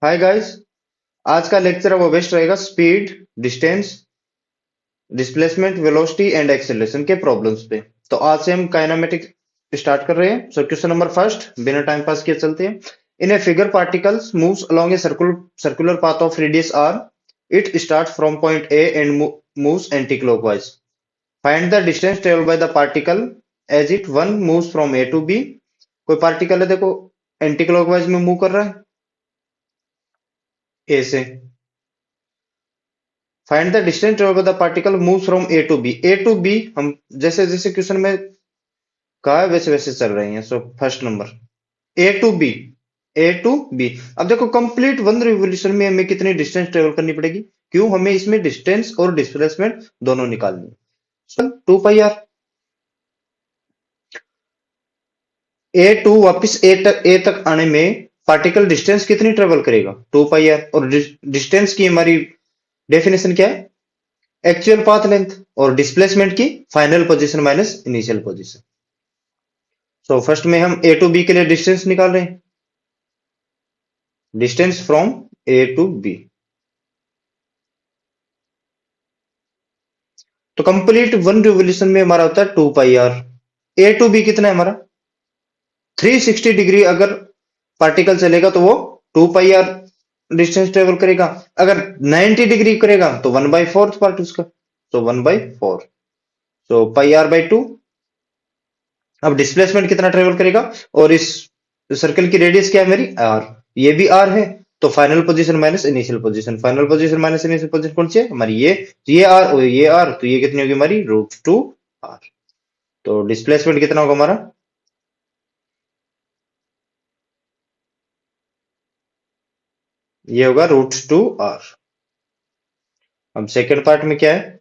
Hi guys. आज का lecture वो बेस्ट रहेगा speed, distance, displacement, velocity and acceleration के प्रॉब्लम्स पे। तो आज से हम काइनेमेटिक स्टार्ट कर रहे हैं। सो क्वेश्चन नंबर फर्स्ट, बिना टाइम पास किए चलते हैं। In a figure particles moves along a circular path of radius r. It start from point a and moves anti clockwise. Find the distance travel by the particle as it one moves from a to b. कोई particle है, देखो anti clockwise में move कर रहा है a से। Find the distance travel by the particle move from A to B. A to B हम जैसे जैसे क्वेश्चन में कहा है वैसे वैसे चल रहे हैं। So first number A to B, A to B. अब देखो कंप्लीट वन रिवोल्यूशन में हमें कितनी डिस्टेंस ट्रेवल करनी पड़ेगी, क्यों हमें इसमें डिस्टेंस और डिस्प्लेसमेंट दोनों निकालनी है। सो 2 पाई आर। ए टू वापिस ए तक आने में पार्टिकल डिस्टेंस कितनी ट्रेवल करेगा, 2 पाई आर। और डिस्टेंस की हमारी डेफिनेशन क्या है, एक्चुअल पाथ लेंथ। और डिस्प्लेसमेंट की final position minus initial position. So first में हम ए टू बी के लिए डिस्टेंस निकाल रहे हैं, distance from A to B. तो कंप्लीट वन रिवोल्यूशन में हमारा होता है 2 pi R. A to B कितना है हमारा, 360 डिग्री अगर पार्टिकल चलेगा तो वो 2 पाई आर डिस्टेंस ट्रेवल करेगा। अगर 90 डिग्री करेगा तो 1/4 पार्ट उसका, तो 1/4। तो पाई r/2। अब डिस्प्लेसमेंट कितना ट्रेवल करेगा, और इस सर्कल की रेडियस क्या है मेरी r, ये भी r है। तो final position minus initial position, final position minus initial position कौन सी है हमारी, ये r और ये r, तो ये कितनी होगी हमारी √2r। तो डिस्प्लेसमेंट कितना होगा हमारा, ये होगा √2r। अब सेकेंड पार्ट में क्या है,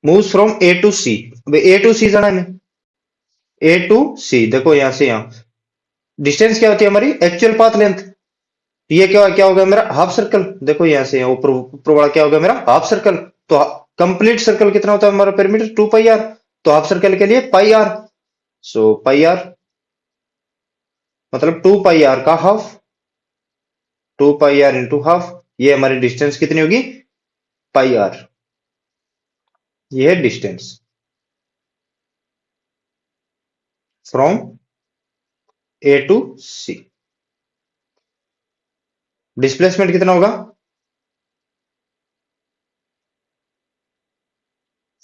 moves from A to C. A to C जाना है, ए टू सी। देखो यहां से यहां डिस्टेंस क्या होती है हमारी, एक्चुअल पाथ लेंथ। तो ये क्या क्या होगा मेरा हाफ सर्कल। देखो यहां से यहाँ ऊपर ऊपर वाला क्या होगा मेरा हाफ सर्कल। तो कंप्लीट सर्कल कितना होता है हमारा पेरीमीटर, 2 पाई आर। तो हाफ सर्कल के लिए pi R. So pi R मतलब 2 पाई आर का half, 2 pi R into half. ये हमारी डिस्टेंस कितनी होगी, पाई आर। ये है distance from A to C. Displacement कितना होगा,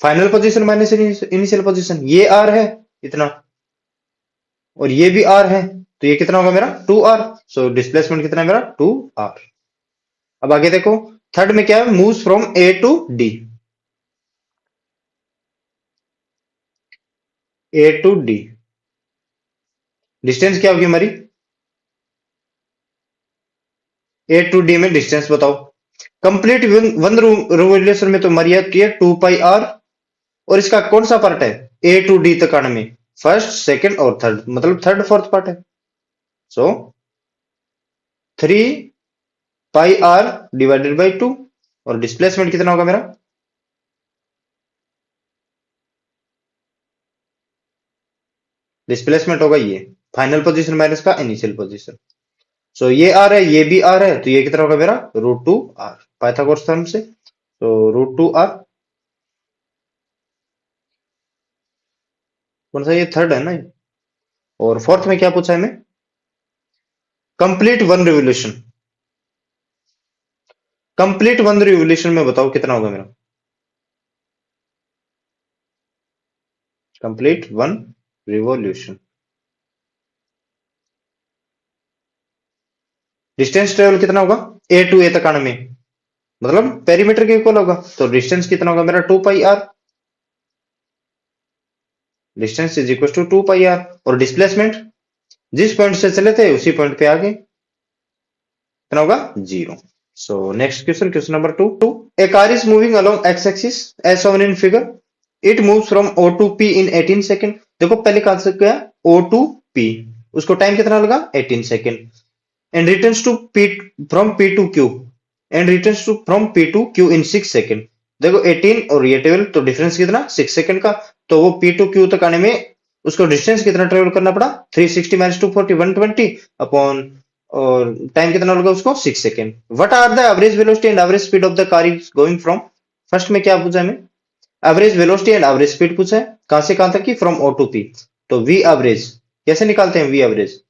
final position minus initial position. ये आर है इतना, और ये भी आर है, तो ये कितना होगा मेरा 2r। सो डिस्प्लेसमेंट कितना है मेरा 2r। अब आगे देखो थर्ड में क्या है, moves from A to D. A to D distance क्या होगी हमारी, ए टू डी में डिस्टेंस बताओ। कंप्लीट वन रिवोल्यूशन में तो हमारी आती है 2 पाई आर। और इसका कौन सा पार्ट है, ए टू डी तक आने में फर्स्ट सेकंड और थर्ड, मतलब थर्ड फोर्थ पार्ट है। सो 3 पाई r/2। और डिस्प्लेसमेंट कितना होगा मेरा, डिस्प्लेसमेंट होगा ये फाइनल पोजीशन माइनस का इनिशियल पोजीशन। सो ये आर है, ये भी आर है, तो ये कितना होगा मेरा √2r पाइथागोरस थ्योरम से। तो √2r कौन सा, ये थर्ड है ना ये। और फोर्थ में क्या पूछा है हमें, complete one revolution. Complete one revolution में बताओ कितना होगा मेरा, complete one revolution. Distance travel कितना होगा, ए टू ए तक आने में, मतलब पेरीमीटर के इक्वल होगा। तो डिस्टेंस कितना होगा मेरा 2 pi R. Distance is equal to 2 pi R. और डिस्प्लेसमेंट जिस पॉइंट से चले थे उसी पॉइंट पे आगे कितना होगा 0। So next question, question number 2। A car is moving along X axis as shown in figure. It moves from O to P in 18 second. देखो पहले कहा से क्या, ओ टू पी, उसको टाइम कितना लगा 18 second. And returns to P from P to Q, and returns to from P to Q in 6 second. देखो 18 और ये 12, तो डिफरेंस कितना 6 सेकेंड का। तो वो पी टू क्यू तक आने में उसको डिस्टेंस कितना ट्रेवल करना पड़ा, 360 माइनस 240 120 अपॉन, और टाइम कितना लगा उसको 6 second. What are the average velocity and average speed of the car is going from, first में क्या पूछा हमें, average velocity and average speed पूछा है, कहां से कहां तक की, फ्रॉम ओ टू पी। तो वी एवरेज कैसे निकालते हैं, वी एवरेज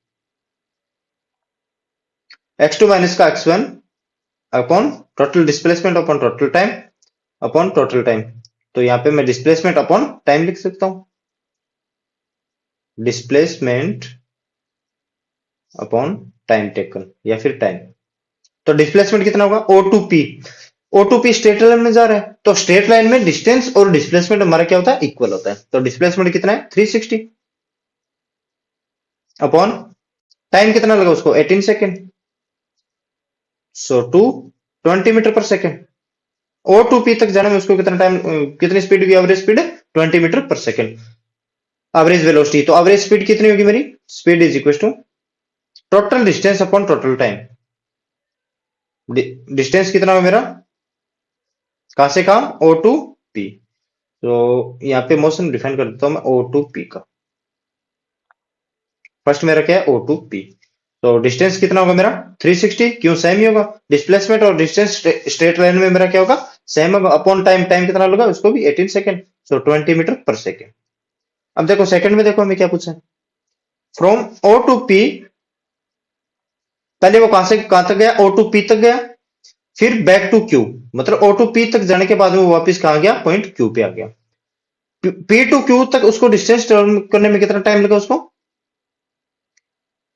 x2 माइनस का x1 upon total displacement upon total time upon total time. तो यहां पे मैं डिस्प्लेसमेंट अपॉन टाइम लिख सकता हूं, डिस्प्लेसमेंट अपॉन टाइम टेकन या फिर टाइम। तो डिस्प्लेसमेंट कितना होगा, O to P, O to P straight line में जा रहा है, तो स्ट्रेट लाइन में डिस्टेंस और डिस्प्लेसमेंट हमारा क्या होता है, इक्वल होता है। तो डिस्प्लेसमेंट कितना है 360 अपॉन टाइम कितना लगा उसको 18 second, so to 20 metre per second. O to P तक जाने में उसको कितना टाइम, कितनी स्पीड की एवरेज स्पीड है 20 metre per second. Average velocity, तो एवरेज स्पीड कितनी होगी मेरी, speed is equal to total distance upon total time. Distance कितना होगा मेरा, कहां से कहां, ओ टू पी। तो यहाँ पे मोशन डिफाइन कर देता हूं मैं ओ टू पी का। फर्स्ट मेरा क्या है ओ टू पी, तो डिस्टेंस कितना होगा मेरा 360, क्यों सेम ही होगा, डिस्प्लेसमेंट और डिस्टेंस स्ट्रेट लाइन में मेरा क्या होगा सेम होगा, अपॉन टाइम, टाइम कितना लगा उसको भी 18 सेकेंड, सो 20 मीटर पर सेकेंड। अब देखो सेकंड में, देखो हमें क्या पूछा है, फ्रॉम ओ टू पी, पहले वो कहां से कहां तक गया, ओ टू पी तक गया, फिर बैक टू क्यू, मतलब ओ टू पी तक जाने के बाद में वो वापस कहां गया, पॉइंट क्यू पे आ गया। पी टू क्यू तक उसको डिस्टेंस ट्रेवल करने में कितना टाइम लगा उसको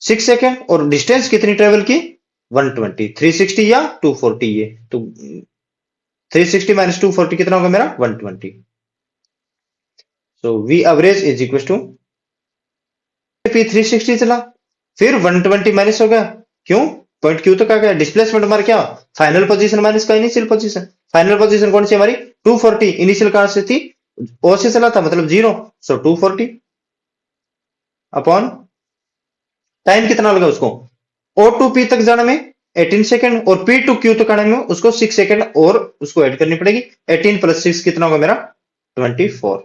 6 सेकेंड, और डिस्टेंस कितनी ट्रेवल की 120, 360 या 240, ये तो 360 माइनस 240 कितना होगा मेरा 120। So v average is equal to P 360 चला, फिर 120 माइनस हो गया, क्यों पॉइंट क्यू तक आ गया, डिस्प्लेसमेंट हमारा क्या फाइनल पोजीशन माइनस का इनिशियल पोजीशन, फाइनल पोजीशन कौन सी हमारी 240, इनिशियल कहां से थी ओ से चला था मतलब 0, सो 240 अपॉन टाइम कितना लगा उसको ओ टू पी तक जाने में 18 सेकंड, और पी टू क्यू तक आने में उसको 6 सेकंड और उसको ऐड करनी पड़ेगी, 18 प्लस 6 कितना होगा मेरा 24।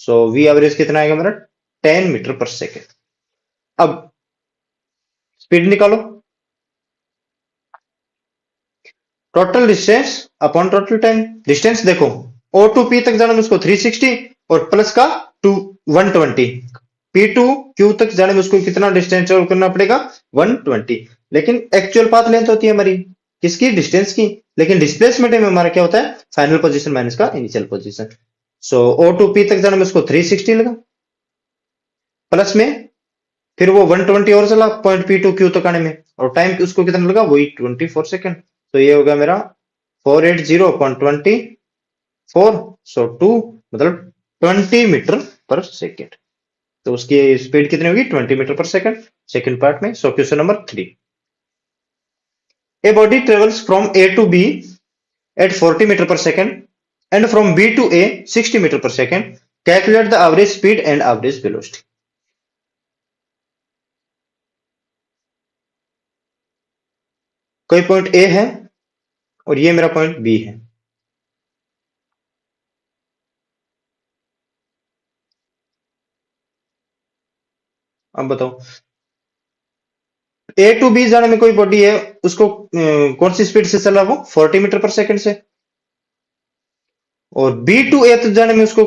सो वी एवरेज कितना आएगा मेरा 10 मीटर पर सेकेंड। अब स्पीड निकालो, total distance upon total time. Distance देखो ओ टू पी तक जाने में उसको 360 और प्लस का 120, पी टू क्यू तक जाने में उसको कितना डिस्टेंस ट्रेवल करना पड़ेगा 120, लेकिन एक्चुअल पाथ लेंथ होती है हमारी किसकी, डिस्टेंस की, लेकिन डिस्प्लेसमेंट में हमारा क्या होता है फाइनल पोजीशन माइनस का initial position. So O to P तक जाने में उसको 360 लगा, प्लस में फिर वो 120 और चला पॉइंट पी टू क्यू तक आने में, और टाइम उसको कितना लगा वही 24 सेकेंड। तो ये होगा मेरा 480/24, सो 2 मतलब 20 मीटर पर सेकेंड। तो उसकी स्पीड कितनी होगी 20 metre per second, second part में। So question number 3, a body travels from A to B at 40 metre per second and from B to A 60 metre per second, calculate the average speed and average velocity. कोई point A है और ये मेरा point B है, अब बताओ ए to B जाने में कोई बॉडी है, उसको कौन सी स्पीड से चला वो 40 मीटर पर सेकंड से, और बी टू ए तक जाने में उसको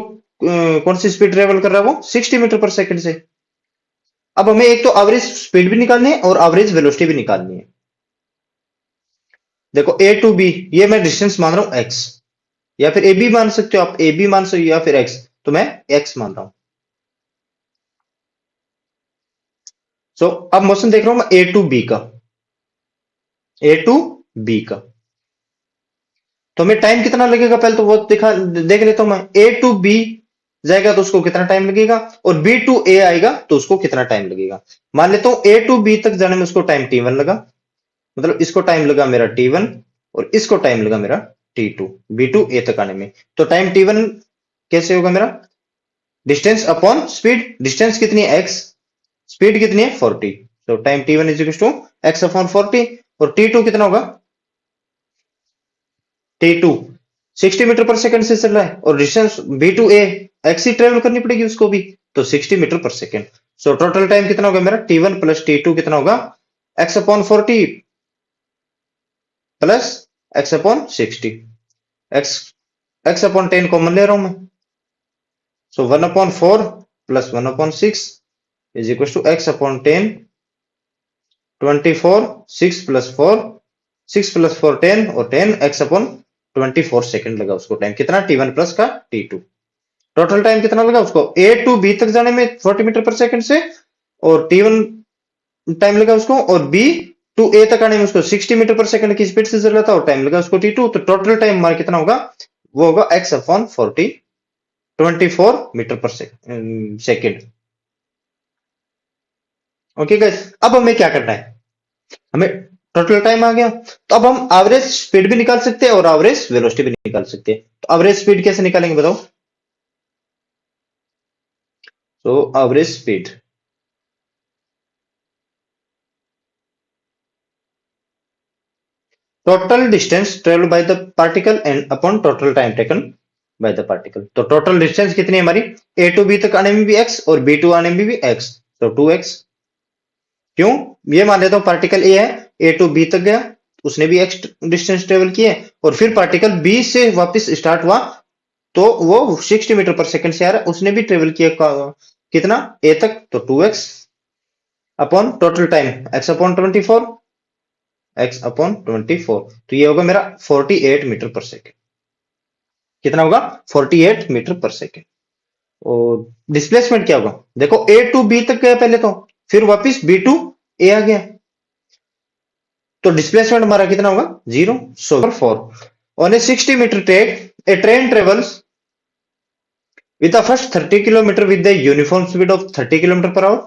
कौन सी स्पीड ट्रेवल कर रहा है वो 60 मीटर पर सेकंड से। अब हमें एक तो एवरेज स्पीड भी निकालनी है और एवरेज वेलोसिटी भी निकालनी है। देखो ए टू बी, ये मैं डिस्टेंस मान रहा हूं एक्स, या फिर ए बी मान सकते हो आप, ए बी मान सकते हो या फिर एक्स, तो मैं एक्स मान रहा हूं। सो अब मोशन देख रहा हूं मैं ए टू बी का, ए टू बी का, तो हमें टाइम कितना लगेगा पहले तो वो देख लेता हूं मैं, ए टू बी जाएगा तो उसको कितना टाइम लगेगा, और बी टू ए आएगा तो उसको कितना टाइम लगेगा। मान लेता हूं ए टू बी तक जाने में उसको टाइम टी वन लगा, मतलब इसको टाइम लगा मेरा टी वन और इसको टाइम लगा मेरा T to, B to A तक आने में। तो टाइम टी वन कैसे होगा मेरा, डिस्टेंस अपॉन स्पीड, डिस्टेंस कितनी है एक्स, स्पीड कितनी है 40, तो time t one is equal to x upon 40, और टी टू कितना होगा, t two 60 metre per second से चल रहा है, और distance B to A x ही ट्रेवल करनी पड़ेगी उसको भी, तो 60 metre per second. So total time कितना होगा मेरा T1 प्लस T2 कितना होगा x upon 40 plus x upon 60। x x upon 10 common ले रहा हूं मैं, so 1 upon 4 plus 1 upon 6 is equal to x upon 10 24 6 plus 4 6 plus 4 10 और 10 x अपॉन 24 सेकंड लगा उसको टाइम कितना T1 प्लस का T2। टोटल टाइम कितना लगा उसको A टू B तक जाने में 40 मीटर पर सेकंड से, और T1 टाइम लगा उसको, और B टू A तक आने में उसको 60 मीटर पर सेकंड की स्पीड से चल रहा था और टाइम लगा उसको T2। तो टोटल टाइम हमारा कितना होगा, वो होगा x upon 40 24 metre per second. Okay guys, अब हमें क्या करना है, हमें टोटल टाइम आ गया, तो अब हम एवरेज स्पीड भी निकाल सकते हैं और एवरेज वेलोसिटी भी निकाल सकते हैं। तो एवरेज स्पीड कैसे निकालेंगे बताओ। तो average speed, total distance travel by the particle and upon total time taken by the particle. तो टोटल डिस्टेंस कितनी है हमारी, A टू B तक आने में भी x और B टू आने में भी x, तो 2x। क्यों, ये मान लेता हूं पार्टिकल A है, A टू B तक गया, उसने भी x डिस्टेंस ट्रेवल किया, और फिर पार्टिकल B से वापस स्टार्ट हुआ, तो वो 60 मीटर पर सेकंड से आ रहा है, उसने भी ट्रेवल किया कितना A तक, तो 2x upon total time x upon 24 x upon 24, तो ये होगा मेरा 48 मीटर पर सेकेंड। कितना होगा 48 मीटर पर सेकेंड। और डिस्प्लेसमेंट क्या होगा, देखो A टू B तक गया पहले, तो फिर वापस B टू A आ गया, तो डिस्प्लेसमेंट हमारा कितना होगा 0। So 4 on a 60 metre track a train travels with the first 30 kilometer with the uniform speed of 30 kilometer per hour,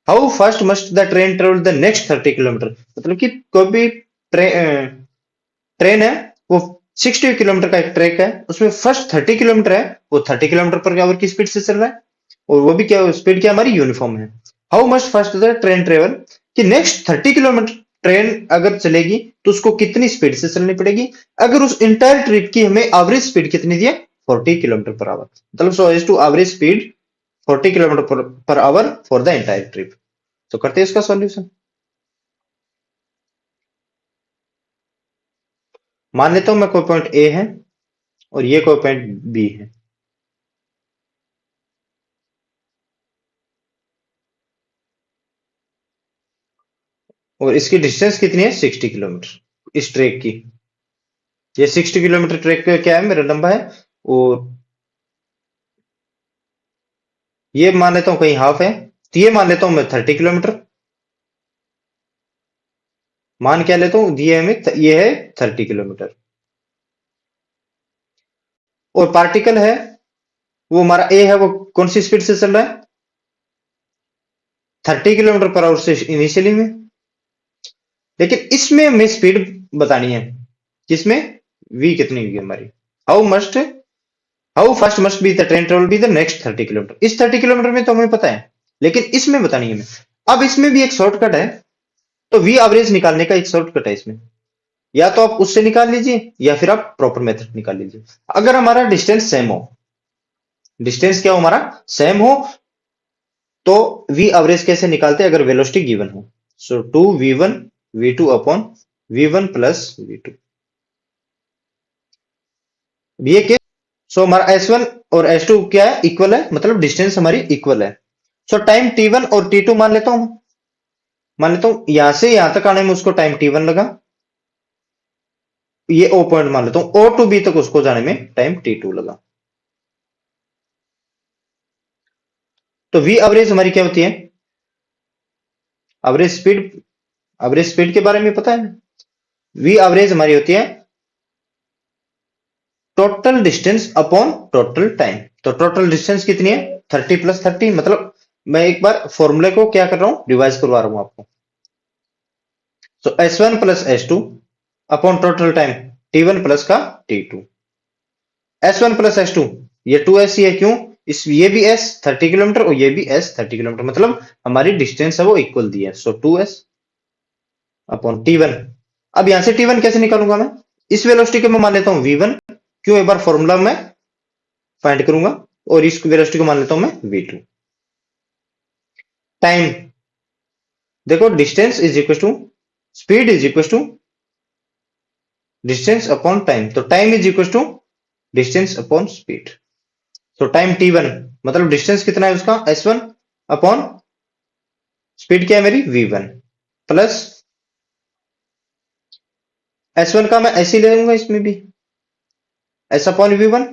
how fast must the train travel the next 30 kilometer। मतलब कि कोई भी train है, वो 60 kilometre का एक track है, उसमें फर्स्ट 30 किलोमीटर है, वो 30 किलोमीटर पर आवर की स्पीड से चल रहा है, और वो भी क्या स्पीड क्या हमारी यूनिफॉर्म है। How much fast the train travel, कि नेक्स्ट 30 किलोमीटर ट्रेन अगर चलेगी तो उसको कितनी स्पीड से चलनी पड़ेगी, अगर उस इंटायर ट्रिप की हमें एवरेज स्पीड कितनी दी है 40 किलोमीटर पर आवर, मतलब so as to average speed 40 kilometre per hour for the entire trip. तो करते हैं इसका सॉल्यूशन। मान लेता हूं मैं कोई पॉइंट ए है और ये कोई पॉइंट बी है, और इसकी डिस्टेंस कितनी है 60 किलोमीटर इस ट्रैक की। ये 60 किलोमीटर ट्रैक का क्या है मेरा लंबा है, और ये मान लेता हूं कहीं हाफ है, तो ये मान लेता हूं मैं 30 किलोमीटर, मान क्या लेता हूं दिए हमें ये है 30 किलोमीटर, और पार्टिकल है वो हमारा ए है, वो कौन सी स्पीड से चल रहा है 30 किलोमीटर पर आवर से इनिशियली में, लेकिन इसमें हमें स्पीड बतानी है, जिसमें v कितनी होगी हमारी, how fast must be the train travel be the next 30 kilometre. इस 30 किलोमीटर में तो हमें पता है, लेकिन इसमें बतानी है हमें। अब इसमें भी एक शॉर्टकट है, तो वी एवरेज निकालने का एक शॉर्टकट है इसमें, या तो आप उससे निकाल लीजिए या फिर आप प्रॉपर मेथड निकाल लीजिए। अगर हमारा डिस्टेंस सेम हो, डिस्टेंस क्या हो हमारा सेम हो, तो वी एवरेज कैसे निकालते हैं अगर वेलोसिटी गिवन हो, सो 2v1 v2 upon v1 plus v2, ये केस। सो हमारा S1 और S2 क्या है इक्वल है, मतलब डिस्टेंस हमारी इक्वल है। सो टाइम T1 और T2 मान लेता हूं, मान लेता हूं यहां से यहां तक आने में उसको टाइम T1 लगा, ये O पॉइंट मान लेता हूं, O टू B तक उसको जाने में टाइम T2 लगा। तो V एवरेज हमारी क्या होती है, एवरेज स्पीड, एवरेज स्पीड के बारे में पता है, V एवरेज हमारी होती है total distance upon total time. तो टोटल डिस्टेंस कितनी है 30 प्लस 30, मतलब मैं एक बार फॉर्मूले को क्या कर रहा हूं रिवाइज करवा रहा हूं आपको। सो S1 plus S2 upon total time T1 plus का T2, S1 प्लस S2 ये 2S ही है, क्यों इस ये भी S 30 किलोमीटर और ये भी S 30 किलोमीटर, मतलब हमारी डिस्टेंस है वो इक्वल दी है, सो 2S अपॉन T1। अब यहां से T1 कैसे निकालूंगा मैं, इस वेलोसिटी को मैं मान लेता हूं V1, क्यों एक बार फॉर्मूला में फाइंड करूंगा, और इस वेलोसिटी को मान लेता हूं मैं V2। टाइम, देखो distance is equal to speed is equal to distance upon time, तो time is equal to distance upon speed. तो टाइम t1 मतलब डिस्टेंस कितना है उसका s1 अपॉन स्पीड क्या है मेरी v1 प्लस s1 का मैं ऐसे ले लूंगा इसमें भी s upon v1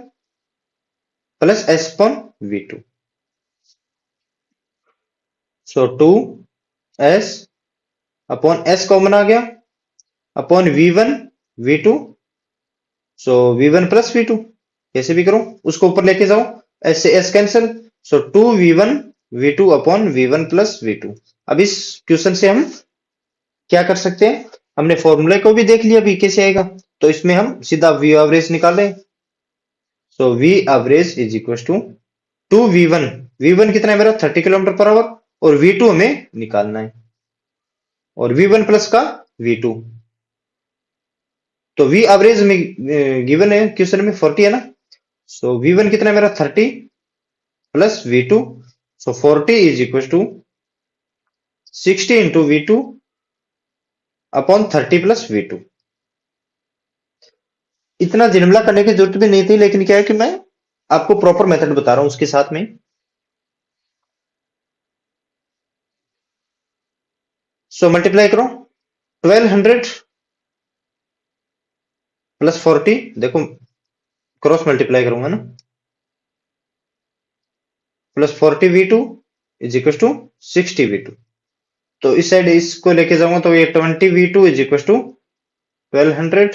plus s upon v2। सो 2s अपॉन s कॉमन आ गया अपॉन v1 v2, सो v1 प्लस v2 कैसे भी करो उसको ऊपर लेके जाओ, s से s कैंसिल, सो 2v1 v2 upon v1 plus v2। अब इस क्वेश्चन से हम क्या कर सकते हैं, हमने फॉर्मूले को भी देख लिया अभी कैसे आएगा, तो इसमें हम सीधा वी एवरेज निकाल रहे हैं। So v average is equal to 2v1, v1 कितना है मेरा 30 किलोमीटर पर आवर और v2 हमें निकालना है और v1 प्लस का v2, तो वी एवरेज में गिवन है क्वेश्चन में 40 है ना, सो v1 कितना है मेरा 30 plus v2, so 40 is equal to 60 into v2 upon 30 plus v2। इतना जिनमला करने की जरूरत भी नहीं थी, लेकिन क्या है कि मैं आपको प्रॉपर मेथड बता रहा हूं उसके साथ में। सो मल्टीप्लाई करो 1200 प्लस 40, देखो क्रॉस मल्टीप्लाई करूंगा ना, plus 40v2 is equal to 60v2, तो इस साइड इसको लेके जाऊंगा तो ये 20v2 इज इक्वल टू 1200,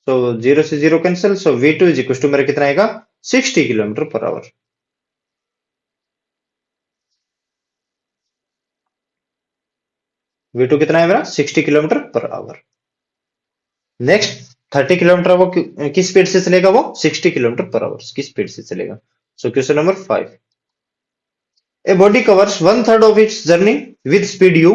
सो 0 से 0 cancel, so v2 is equal to मेरा कितना आएगा 60 किलोमीटर पर आवर। v2 कितना है मेरा 60 kilometre per our. Next 30 kilometre वो किस स्पीड से चलेगा, वो 60 किलोमीटर पर आवर की स्पीड से चलेगा। सो question number 5, a body covers 1/3 of its journey with speed u,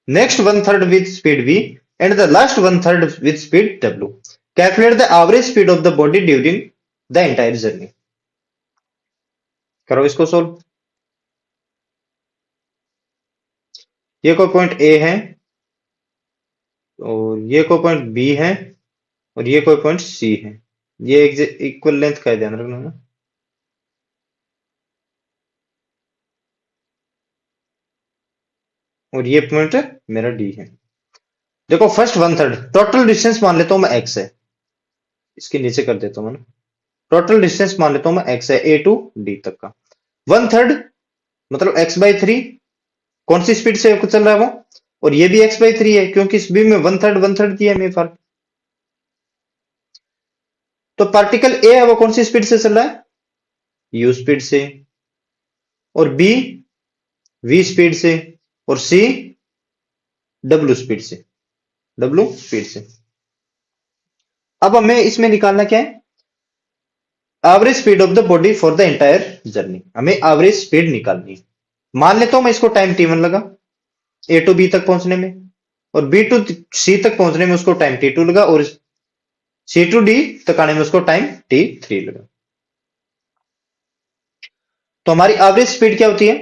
next 1/3 with speed v, and the last 1/3 with speed w. Calculate the average speed of the body during the entire journey. करो इसको solve. ये कोई point A है और ये कोई point B है और ये कोई पॉइंट सी है, ये इक्वल लेंथ का ध्यान रखना ना। और ये पॉइंट मेरा डी है। देखो फर्स्ट 1/3 टोटल डिस्टेंस मान लेता हूं मैं x है, इसके नीचे कर देता हूं मैं, टोटल डिस्टेंस मान लेता हूं मैं x है a टू d तक का, 1/3 मतलब x/3 कौन सी स्पीड से चल रहा है वो, और ये भी x/3 है क्योंकि इस बी में 1/3 दिया है मेरे पास। तो पार्टिकल ए है वो कौन सी स्पीड से चल रहा है, u स्पीड से, और b v स्पीड से, और c w स्पीड से, w स्पीड से। अब हमें इसमें निकालना क्या है, average speed of the body for the entire journey, हमें एवरेज स्पीड निकालनी है। मान लेता हूं मैं इसको टाइम t1 लगा ए टू बी तक पहुंचने में, और बी टू सी तक पहुंचने में उसको टाइम t2 लगा, और सी टू डी तक आने में उसको टाइम t3 लगा। तो हमारी एवरेज स्पीड क्या होती है,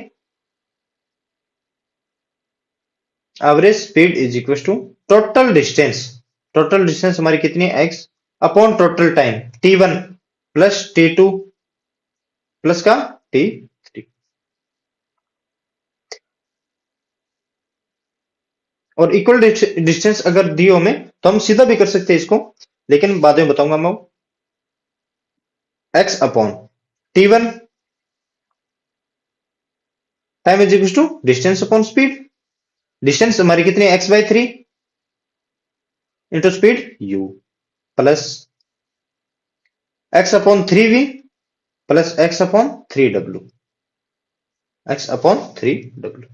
average speed is equal to total distance, total distance हमारी कितनी है x upon total time t1 plus t2 plus का t3। और इक्वल डिस्टेंस अगर दियो हमें तो हम सीधा भी कर सकते हैं इसको, लेकिन बाद में बताऊंगा मैं। x upon t1 time is equal to distance upon speed, distance हमारी कितनी है x/3 into speed u plus x upon 3v plus x upon 3w, x upon 3w।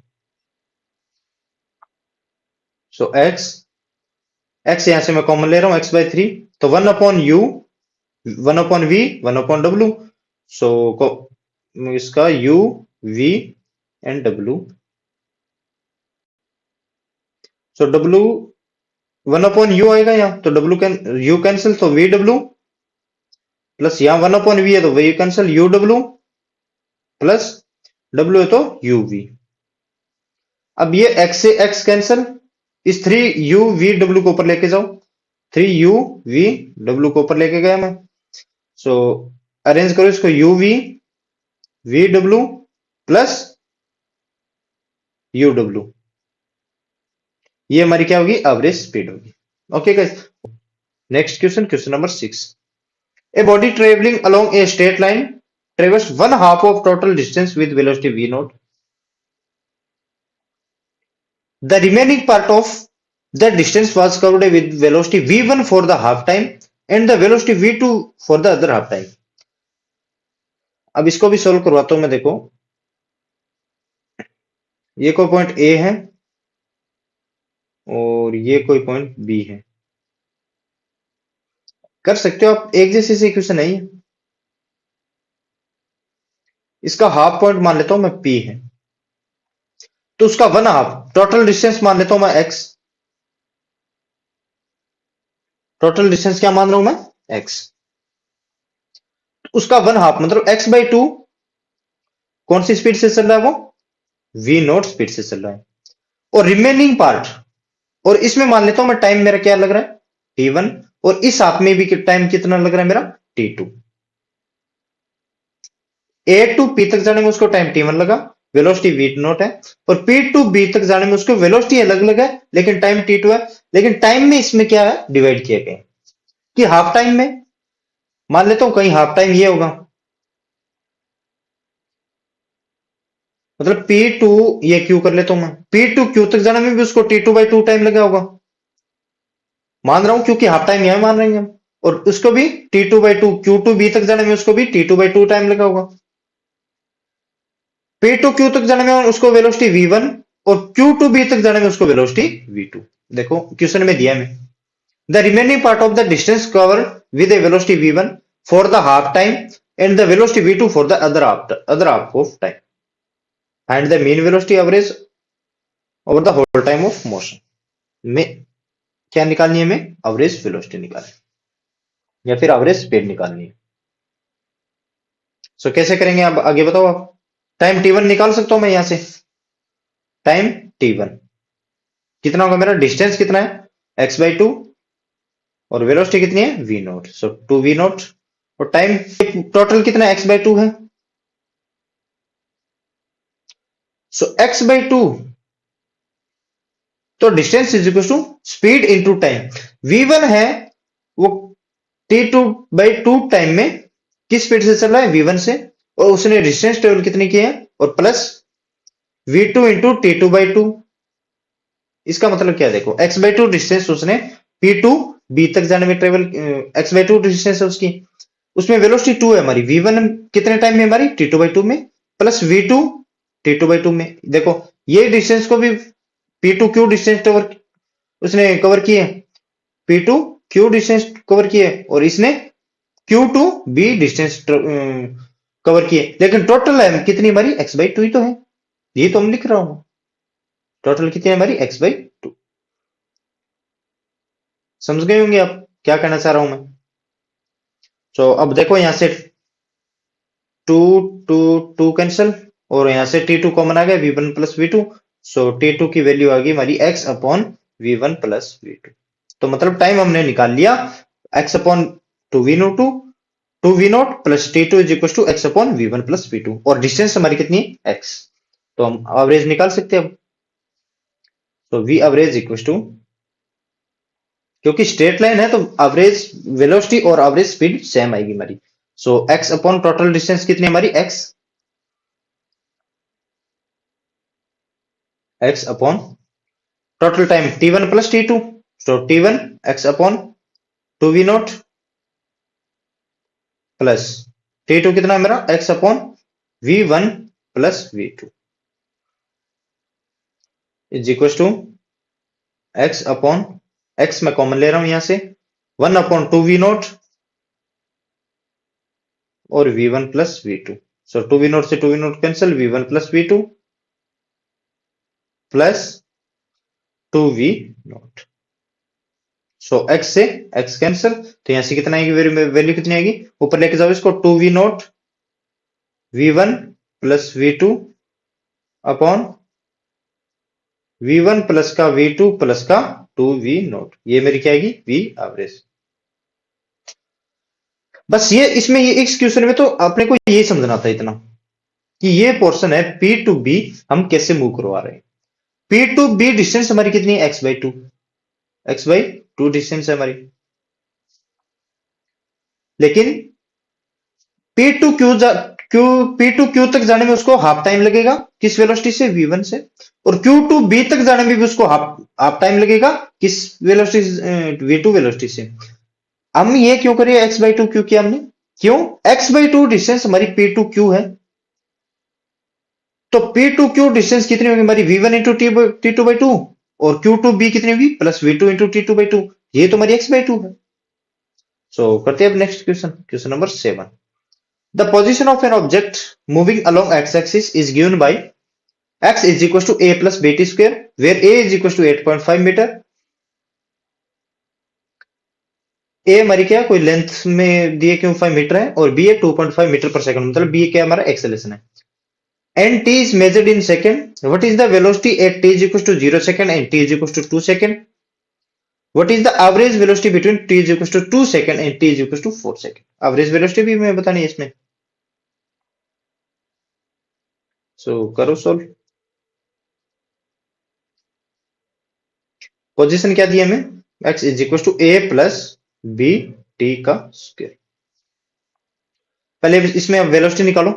So x यहां से मैं कॉमन ले रहा हूं x/3, तो 1 upon u 1 upon v 1 upon w, सो इसका u v and w, so w 1 upon u आएगा यहाँ, तो w u कैंसिल, तो vw प्लस यहाँ 1 अपॉन v है तो v cancel, uw plus w है तो uv। अब ये x से x कैंसल, इस 3u v w को ऊपर लेके जाओ, 3u v w को ऊपर लेके गया मैं। सो अरेंज करो इसको, u v w plus u w, ये हमारी क्या होगी, एवरेज स्पीड होगी। Okay guys, next question, question number 6। A body traveling along a straight line traverses one half of total distance with velocity v naught. The remaining part of the distance was covered with velocity v1 for the half time and the velocity v2 for the other half time. अब इसको भी solve करवाता हूं मैं। देखो, ये कोई point A है और ये कोई पॉइंट बी है। कर सकते हो आप, एक जैसे से इक्वेशन नहीं है। इसका हाफ पॉइंट मान लेता हूं मैं पी है, तो उसका वन हाफ, टोटल डिस्टेंस मान लेता हूं मैं एक्स। टोटल डिस्टेंस क्या मान रहा हूं मैं, एक्स। उसका वन हाफ मतलब x/2 कौन सी स्पीड से चल रहा है, वो v नॉट स्पीड से चल रहा है। और रिमेनिंग पार्ट, और इसमें मान लेता हूं मैं टाइम मेरा क्या लग रहा है, t1, और इस हाफ में भी टाइम कितना लग रहा है मेरा, t2। ए टू पी तक जाने में उसको टाइम t1 लगा, वेलोसिटी v नॉट है, और p टू b तक जाने में उसको वेलोसिटी अलग अलग है लेकिन टाइम t2 है। लेकिन टाइम में इसमें क्या है, डिवाइड किया गया कि हाफ टाइम में मान लेता हूं कहीं हाफ टाइम ये होगा, मतलब P2 ये Q कर लेता हूं मैं, P2 Q तक जाने में भी उसको T2/2 टाइम लगा होगा, मान रहा हूं क्योंकि हाफ टाइम यहां मान रहे हैं हम। और उसको भी T2/2, Q2B तक जाने में उसको भी T2/2 टाइम लगा होगा। P2 Q तक जाने में उसको वेलोसिटी V1 और Q2B तक जाने में उसको वेलोसिटी V2। देखो क्वेश्चन में दिया है, the remaining part of the distance covered with a velocity v1 for the half time and the velocity v2 for the other half of time. Find the mean velocity average over the whole time of motion. में क्या निकालनी है, हमें average velocity निकालनी या फिर average speed निकालनी है। सो कैसे करेंगे आप आगे बताओ। आप टाइम t1 निकाल सकता हूं मैं यहां से। टाइम t1 कितना होगा मेरा, डिस्टेंस कितना है x/2 और वेलोसिटी कितनी है v naught, so 2v naught, और टाइम टोटल कितना है x/2 है, सो x/2, तो distance is equal to speed into time. v1 है वो t2/2 टाइम में किस स्पीड से चल रहा है, v1 से, और उसने डिस्टेंस ट्रेवल कितनी की है, और प्लस v2 इंटू t2/2। इसका मतलब क्या है, देखो x/2 डिस्टेंस उसने P2B तक जाने में ट्रेवल, x/2 डिस्टेंस है उसकी, उसमें वेलोसिटी 2 है हमारी, v1 कितने टाइम में हमारी t2/2 में, प्लस v2 t2/2 में। देखो ये डिस्टेंस को भी P2Q डिस्टेंस उसने कवर किए, P2Q डिस्टेंस कवर किए, और इसने Q2B डिस्टेंस कवर किए, लेकिन टोटल है कितनी हमारी x/2 ही तो है, ये तो हम लिख रहा हूं, टोटल कितनी है हमारी x/2। समझ गए होंगे आप क्या कहना चाह रहा हूं मैं। तो अब देखो यहां से 2 कैंसिल, और यहां से T2 कॉमन आ गया, v1 प्लस v2, सो T2 की वैल्यू आ गई हमारी x upon v1 plus v2। तो मतलब टाइम हमने निकाल लिया x upon 2v naught plus T2 is equal to x upon v1 plus v2, और डिस्टेंस हमारी कितनी है x, तो हम एवरेज निकाल सकते हैं अब। तो v एवरेज इक्वल टू, क्योंकि स्ट्रेट लाइन है तो एवरेज वेलोसिटी और एवरेज स्पीड सेम आएगी हमारी। So x upon total distance कितनी हमारी x upon total time t1 plus t2, so t1 x upon 2v naught plus t2 कितना है मेरा x upon v1 plus v2 is equal to x upon x मैं common ले रहा हूं यहां से, 1 अपॉन 2v नोट और v1 plus v2, so 2v not से 2v not cancel, v1 plus v2 plus 2v not, so x से x cancel, तो यहां से कितना आएगी वैल्यू कितनी आएगी, ऊपर लेके जाओ इसको, 2v note v1 plus v2 upon V1 plus का V2 प्लस का 2V0, ये मेरी क्या आएगी V एवरेज। बस ये इसमें ये इस क्वेश्चन में तो अपने को ये समझना था इतना कि ये पोर्शन है P टू B, हम कैसे मूव करवा रहे हैं। P टू B डिस्टेंस हमारी कितनी है, x/2, x/2 डिस्टेंस है हमारी। लेकिन P टू Q तक जाने में उसको हाफ टाइम लगेगा, किस वेलोसिटी से, V1 से। और Q टू B तक जाने में भी उसको हाफ टाइम लगेगा, किस वेलोसिटी से, V2 वेलोसिटी से। हम ये क्यों करिए x/2 क्यों किया हमने, क्यों, x/2 डिस्टेंस हमारी P टू Q है, तो P टू Q डिस्टेंस कितनी होगी हमारी, V1 इंटू T2/2, और Q टू B कितनी होगी, प्लस V2 इंटू T2/2, ये तो हमारी x/2 है। सो करते हैं अब next question, question number 7। The position of an object moving along x-axis is given by x is equal to a plus bt square, where a is equal to 8.5 metre. a हमारी क्या कोई length में दिए क्यों 5 metre है, और b है 2.5 metre per second, मतलब b क्या हमारा एक्सेलेरेशन है। and t is measured in second. What is the velocity at t is equal to 0 second and t is equal to 2 second? What is the average velocity between t is equal to 2 second and t is equal to 4 second? average velocity भी मैं बतानी है इसमें। सो करो solve. Position क्या दिया हमें, x is equal to A plus B T का स्क्वायर। पहले इसमें वेलोसिटी निकालो,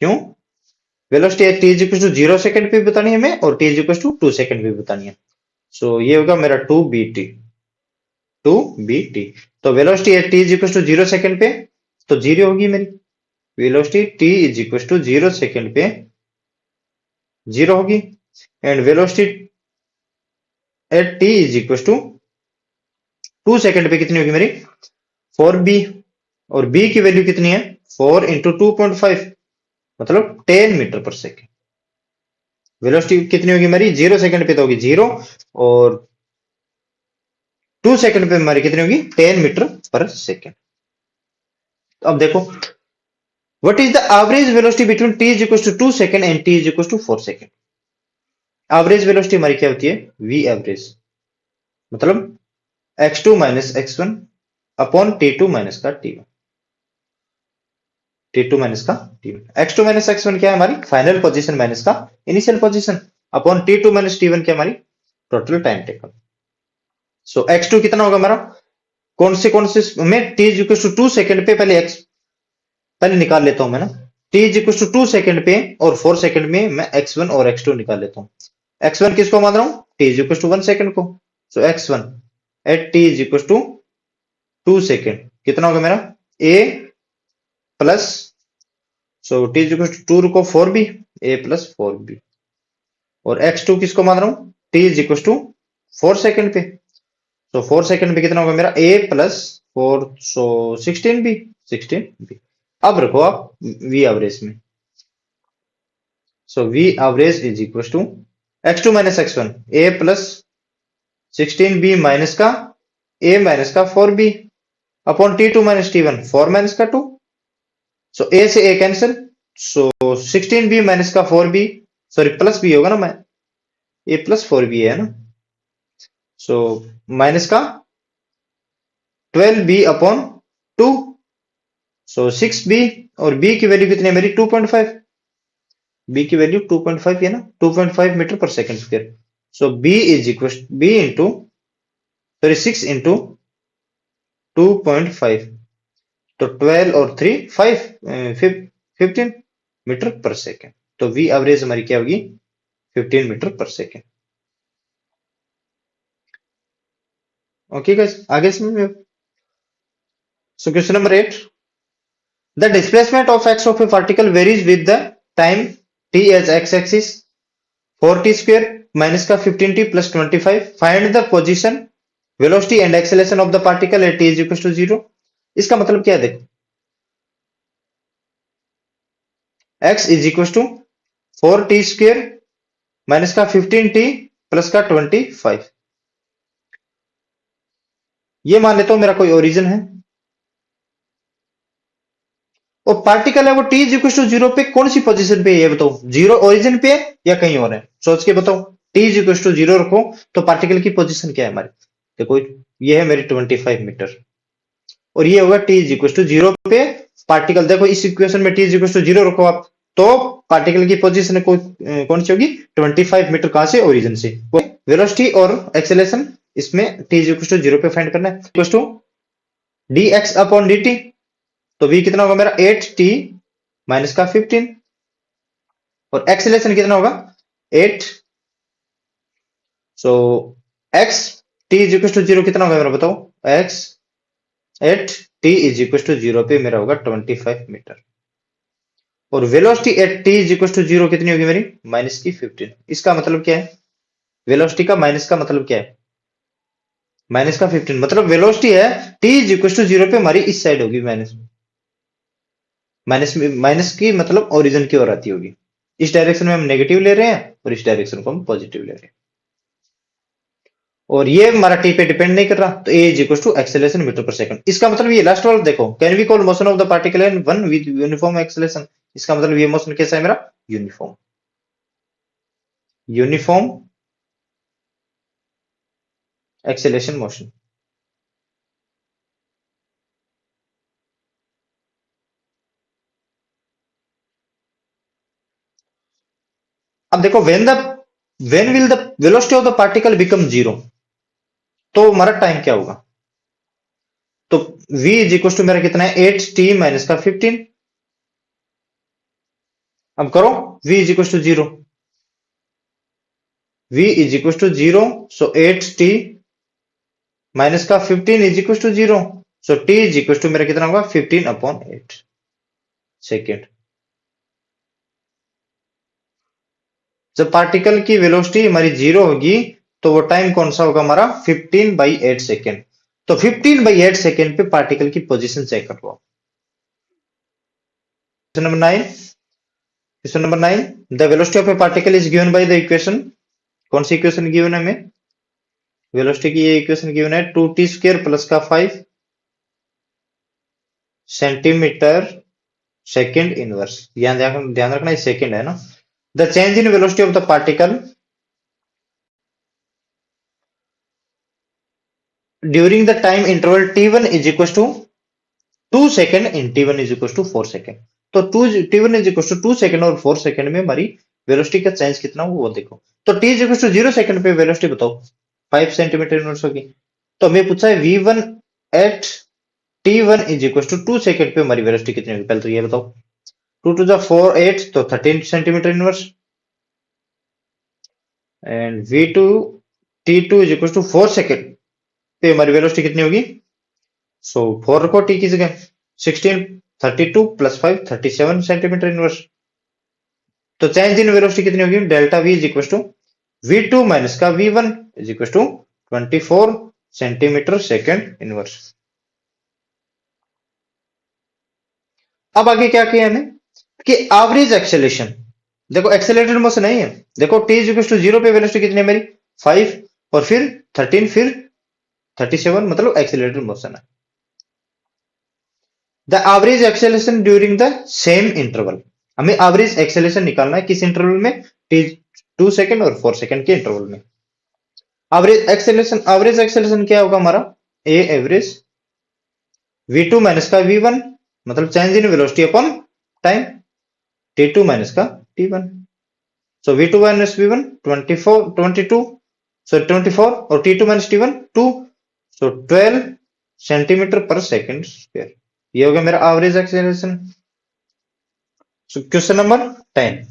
क्यों, velocity T is equal to 0 second पे बतानी है हमें, और T is equal to 2 second पे बतानी है। सो ये होगा मेरा 2bt। तो velocity T is equal to 0 second पे तो 0 होगी मेरी, velocity T is equal to 0 second पे 0 होगी, and velocity at T is equal to 2 second पे कितनी होगी मेरी, 4b, और b की वैल्यू कितनी है, 4 इंटू 2.5, मतलब 10 मीटर पर सेकेंड। वेलोसिटी कितनी होगी हमारी, 0 सेकंड पे तो होगी 0, और 2 सेकंड पे हमारी कितनी होगी, 10 मीटर पर सेकेंड। तो अब देखो, what is the average velocity between t is equal to 2 second and t is equal to 4 second. Average velocity हमारी क्या होती है, v एवरेज, मतलब x2 minus x1 upon t2 minus का t1, t2 माइनस का t1। x2 माइनस x1 क्या है हमारी फाइनल पोजीशन माइनस का initial position, upon t2 minus t1 क्या हमारी टोटल टाइम टेकन। सो x2 कितना होगा हमारा, कौन से में t is equal to 2 second पे, पहले निकाल लेता हूं मैं ना, t is equal to 2 second पे और 4 सेकंड में मैं x1 और x2 निकाल लेता हूं। x1 किसको मान रहा हूं, t is equal to 1 second को। So x1 at t is equal to 2 second कितना होगा मेरा, a plus, so t is equal to 2 रुको 4b, a प्लस 4b, और x2 किसको मान रहा हूं, t is equal to 4 second पे, सो 4 सेकंड पे कितना होगा मेरा, a प्लस 4, सो 16b। अब रखो आप v एवरेज में, so v average is equal to x2 minus x1, a plus 16b minus का a माइनस का 4b upon t2 minus t1, 4 minus का 2, सो a से a cancel, so 16b minus का 4b, sorry plus b होगा ना, मैं a plus 4b है ना, सो माइनस का 12b अपॉन 2, सो 6b, और b की वैल्यू कितनी है मेरी 2.5, b की वैल्यू 2.5 है ना, 2.5 metre per second square. So b is equal b into, sorry 6 into 2.5, तो 12 और 3 15 मीटर पर सेकेंड। तो v एवरेज हमारी क्या होगी, 15 metre per second. Okay guys, आगे इसमें so question number 8, the displacement of x of a particle varies with the time t as x axis 4t square minus का 15t plus 25, find the position velocity and acceleration of the particle at t is equal to 0। इसका मतलब क्या है, देखो x is equal to 4t square minus का 15t plus का 25, ये मान लेता हूं मेरा कोई ओरिजिन है, और पार्टिकल है वो T is equal to zero पे कौन सी पोजीशन पे है ये बताओ, जीरो ओरिजिन पे है या कहीं और है, सोच के बताओ। T is equal to zero रखो तो पार्टिकल की पोजीशन क्या है हमारी, देखो ये है मेरी 25 मीटर और ये होगा T is equal to zero पे पार्टिकल। देखो इस इक्वेशन में T is equal to zero रखो आप, तो पार्टिकल की पोजीशन कौन सी होगी, 25 मीटर कहां से, ओरिजिन से। वेलोसिटी और एक्सेलरेशन इसमें T is equal to zero पे फाइंड करना है, equal to D X upon D T. तो v कितना होगा मेरा 8t माइनस का 15 और एक्सेलरेशन कितना होगा 8। So x t is equal to zero कितना होगा मेरा बताओ, x 8t is equal to zero पे मेरा होगा 25 मीटर और velocity at t is equal to zero कितनी होगी मेरी, माइनस की 15। इसका मतलब क्या है, वेलोसिटी का माइनस का मतलब क्या है, माइनस का 15 मतलब वेलोसिटी है t is equal to zero पे हमारी इस साइड होगी, माइनस माइनस माइनस की मतलब ओरिजिन की ओर आती होगी। इस डायरेक्शन में हम नेगेटिव ले रहे हैं और इस डायरेक्शन को हम पॉजिटिव ले रहे हैं और ये हमारा टी पे डिपेंड नहीं कर रहा, तो a is equal to acceleration metre per second. इसका मतलब ये लास्ट वाला देखो, can we call motion of the particle in one with uniform acceleration. इसका मतलब ये मोशन कैसा है मेरा, यूनिफॉर्म, यूनिफॉर्म एक्सेलरेशन मोशन। अब देखो when will the velocity of the particle become zero, तो हमारा टाइम क्या होगा, तो v इज इक्वल टू मेरा कितना है 8t माइनस का 15। अब करो v is equal to zero, v is equal to zero, so 8t minus का 15 is equal to zero, so t is equal to मेरा कितना होगा 15 अपॉन 8 सेकेंड। जब पार्टिकल की वेलोसिटी हमारी जीरो होगी तो वो टाइम कौन सा होगा हमारा 15/8 सेकेंड। तो 15/8 सेकेंड पे पार्टिकल की पोजीशन चेक कर लो। Question number 9, question number 9, the velocity of a particle is given by the equation. कौन सी इक्वेशन गिवन है हमें, वेलोसिटी की ये इक्वेशन गिवन है 2t स्क्वायर प्लस का 5 सेंटीमीटर सेकेंड इनवर्स। ध्यान रखना ये सेकेंड है ना। The change in velocity of the particle during the time interval t1 is equal to 2 second in t1 is equal to 4 second. तो t1 is equal to 2 second और 4 second में हमारी velocity का चेंज कितना हो वो देखो। तो t is equal to 0 second पे वेलोसिटी बताओ 5 सेंटीमीटर इनवर्स होगी। तो हमें पूछा है v1 at t1 is equal to 2 second पे हमारी वेलोसिटी कितनी होगी, पहले तो ये बताओ। 2 टू द 4 8 तो 13 centimetre inverse and v2 t2 is equal to 4 second पे हमारी वेलोसिटी कितनी होगी, सो 4 रखो t की जगह, 16 32 प्लस 5 37 सेंटीमीटर इनवर्स। तो चेंज इन वेलोसिटी कितनी होगी, delta v is equal to v2 minus का v1 is equal to 24 centimetre second inverse. अब आगे क्या किया हमें कि एवरेज एक्सेलरेशन, देखो एक्सेलरेटेड मोशन नहीं है, देखो t इज इक्वल टू 0 पे वेलोसिटी कितनी है मेरी 5 और फिर 13 फिर 37 मतलब एक्सेलरेटेड मोशन है। The average acceleration during the same interval, हमें एवरेज एक्सेलरेशन निकालना है किस इंटरवल में, t 2 सेकेंड और 4 सेकेंड के इंटरवल में। एवरेज एक्सेलरेशन क्या होगा हमारा, a एवरेज v2 माइनस का v1 मतलब change in velocity upon time, t2 minus का t1। सो v2 माइनस v1 22 सो 24 और t2 माइनस t1 2 सो 12 सेंटीमीटर पर सेकेंड स्क्वायर। ये हो गया मेरा एवरेज एक्सेलरेशन। सो क्वेश्चन नंबर 10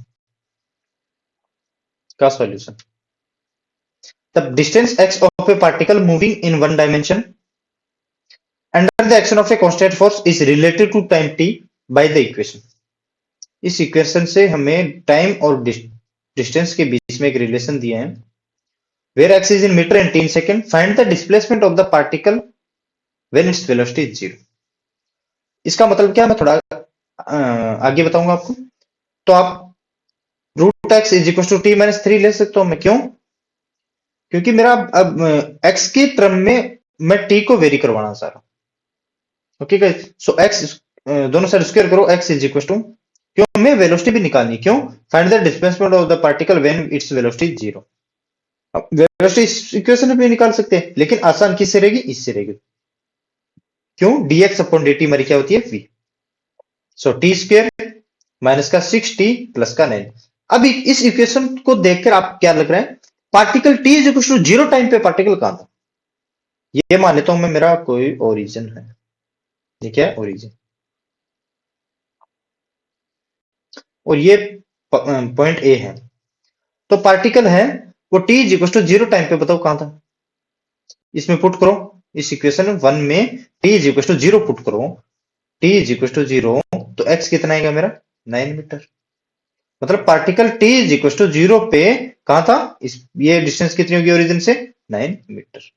का solution, the distance x of a particle moving in one dimension under the action of a constant force is related to time t by the equation। इस equation से हमें time और distance के बीच में एक relation दिया है, where x is in meter and t in second, find the displacement of the particle when its velocity is 0। इसका मतलब क्या, मैं थोड़ा आगे बताऊंगा आपको। तो आप root X is equal to T minus 3 ले सकते हो, मैं क्यों, क्योंकि मेरा अब x के टर्म में मैं t को वेरी करवाना चाह रहा हूं। ओके गाइस, सो x दोनों साइड स्क्वायर करो, x इज इक्वल टू, क्यों हमें वेलोसिटी भी निकालनी है, क्यों, find the displacement of the particle when its velocity zero. अब वेलोसिटी इस इक्वेशन में भी निकाल सकते हैं, लेकिन आसान किससे रहेगी, इससे रहेगी, क्यों, dx अपॉन dt हमारी क्या होती है, v। So T square minus का 6t प्लस का 9। अब इस इक्वेशन को देखकर आप क्या लग रहा है, particle t is equal to zero time पे पार्टिकल कहां था, ये मान लेता हूं मैं मेरा कोई ओरिजिन है, ये क्या है, ओरिजिन, और ये पॉइंट ए है, तो पार्टिकल है वो t is equal to zero time पे, बताओ कहां था, इसमें पुट करो, इस इक्वेशन वन में t is equal to zero put करो, t is equal to zero, तो x कितना आएगा मेरा, 9 मीटर। मतलब particle t is equal to zero पे कहां था, ये डिस्टेंस कितनी होगी ओरिजिन से, 9 मीटर।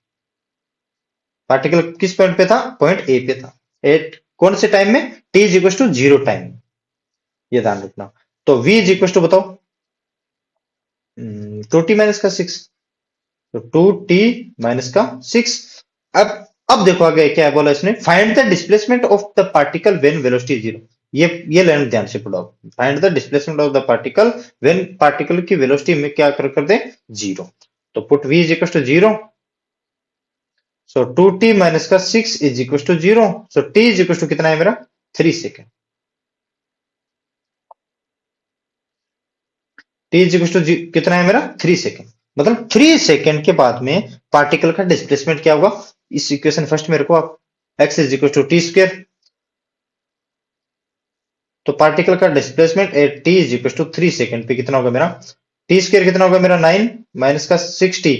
पार्टिकल किस पॉइंट पे था, पॉइंट ए पे था, एट कौन से टाइम में, t is equal to zero time, ये ध्यान रखना। तो v इज इक्वल टू बताओ, 2t माइनस का 6, तो 2t माइनस का 6। अब देखो आगे क्या है बोला इसने, find the displacement of the particle when velocity zero. ये लाइन ध्यान से पढ़ो, find the displacement of the particle when particle की वेलोसिटी में क्या कर दे, जीरो। तो put v is equal to zero, so 2t minus का 6 is equal to zero, so t is equal to कितना है मेरा, 3 second. t is equal to कितना है मेरा, 3 सेकेंड। मतलब 3 सेकेंड के बाद में पार्टिकल का डिस्प्लेसमेंट क्या होगा, इस इक्वेशन फर्स्ट में रखो आप, x is equal to T square, तो पार्टिकल का displacement at t is equal to 3 second पे कितना होगा मेरा, टी स्क्वायर कितना होगा मेरा, 9 माइनस का 60,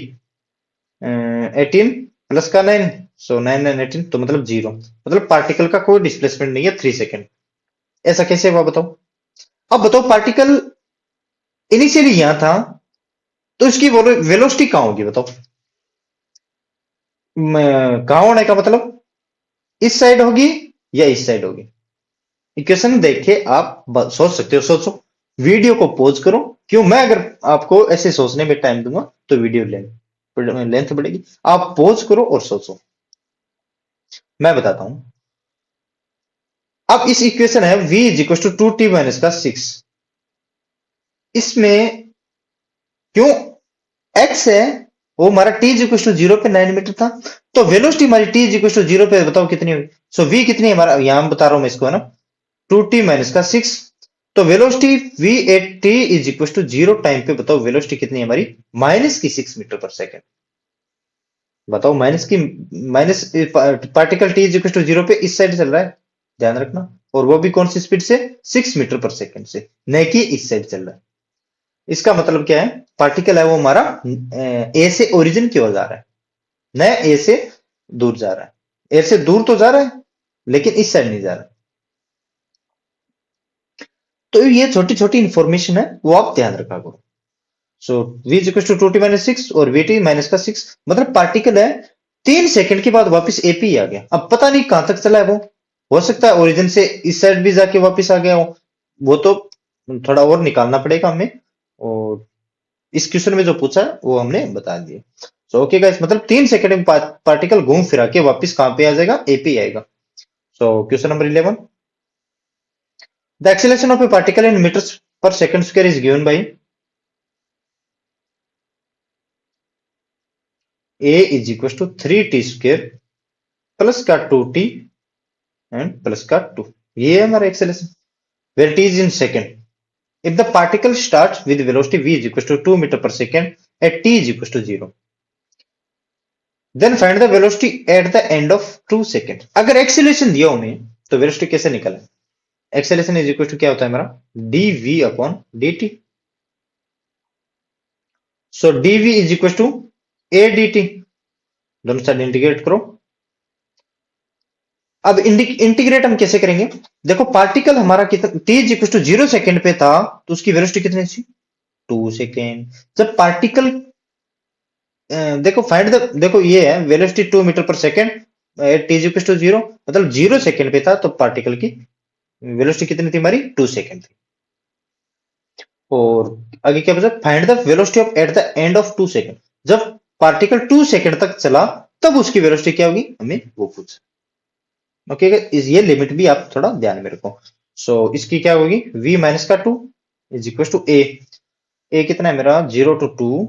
18 प्लस का 9, सो 9 9 18, तो मतलब जीरो, मतलब पार्टिकल का कोई डिस्प्लेसमेंट नहीं है 3 सेकेंड। ऐसा कैसे हुआ बताओ। अब बताओ पार्टिकल इनिशियली यहां था, तो इसकी वेलोसिटी कहां होगी बताओ, कहां होने का मतलब, इस साइड होगी या इस साइड होगी। इक्वेशन देख के आप सोच सकते हो, सोचो, वीडियो को पॉज करो, क्यों, मैं अगर आपको ऐसे सोचने में टाइम दूंगा तो वीडियो लेंथ बढ़ेगी, आप पॉज करो और सोचो, मैं बताता हूं। अब इस इक्वेशन है v is equal to 2t minus का 6, इसमें क्यों x है वो हमारा t is equal to zero पे 9 मीटर था, तो वेलोसिटी हमारी t is equal to zero पे बताओ कितनी होगी, सो v कितनी है हमारा, यहां बता रहा हूं मैं इसको, है ना, 2t माइनस का 6, तो velocity v at t is equal to zero time पे बताओ वेलोसिटी कितनी है हमारी, माइनस की 6 मीटर पर सेकेंड। बताओ minus particle t is equal to zero पे इस साइड चल रहा है, ध्यान रखना, और वो भी कौन सी स्पीड से, 6 मीटर पर सेकेंड से, न कि इस साइड चल रहा है। इसका मतलब क्या है, पार्टिकल है वो हमारा ए से ओरिजिन की ओर जा रहा है, न ए से दूर जा रहा है, ए से दूर तो जा रहा है लेकिन इस साइड नहीं जा रहा। तो ये छोटी छोटी इंफॉर्मेशन है, वो आप ध्यान रखा करो। So v is equal to 2t minus 6 और vt माइनस का 6, मतलब पार्टिकल है 3 सेकंड के बाद वापस एपी आ गया, अब पता नहीं कहां तक चला है वो, हो सकता है ओरिजिन से इस साइड भी जाके वापस आ गया हो, वो तो थोड़ा और निकालना पड़ेगा हमें, और इस क्वेश्चन में जो पूछा है वो हमने बता दिया। सो ओके गाइस, मतलब 3 सेकंड में पार्टिकल घूम फिरा के वापस कहां पे आ जाएगा, एपी आएगा। So question number 11, the acceleration of a particle in metres per second square is given by a is equal to 3t square plus का 2t एंड प्लस का 2, ये है हमारा acceleration, where t is in second. If the particle starts with velocity v is equal to 2 meter per second at t is equal to 0, then find the velocity at the end of 2 seconds. अगर acceleration दिया उन्हें तो velocity कैसे निकले, acceleration is equal to क्या होता है हमारा, dv upon dt, so dv is equal to a dt, दोनों साइड इंटीग्रेट करो। अब इंटीग्रेट हम कैसे करेंगे, देखो पार्टिकल हमारा कितना t is equal to 0 second पे था, तो उसकी वेलोसिटी कितनी थी, 2 सेकेंड। जब पार्टिकल देखो फाइंड द, देखो ये है velocity 2 metre per second at T equal to 0, मतलब 0 सेकेंड पे था, तो पार्टिकल की वेलोसिटी कितनी थी हमारी, 2 सेकेंड थी। और आगे क्या बचा, find the velocity of at the end of 2 second, जब पार्टिकल 2 सेकेंड तक चला तब उसकी वेलोसिटी क्या होगी, हमें वो पूछा। ओके, इस ये लिमिट भी आप थोड़ा ध्यान में रखो। सो इसकी क्या होगी, v माइनस का 2 इज इक्वल टू ए कितना है मेरा, 0 to 2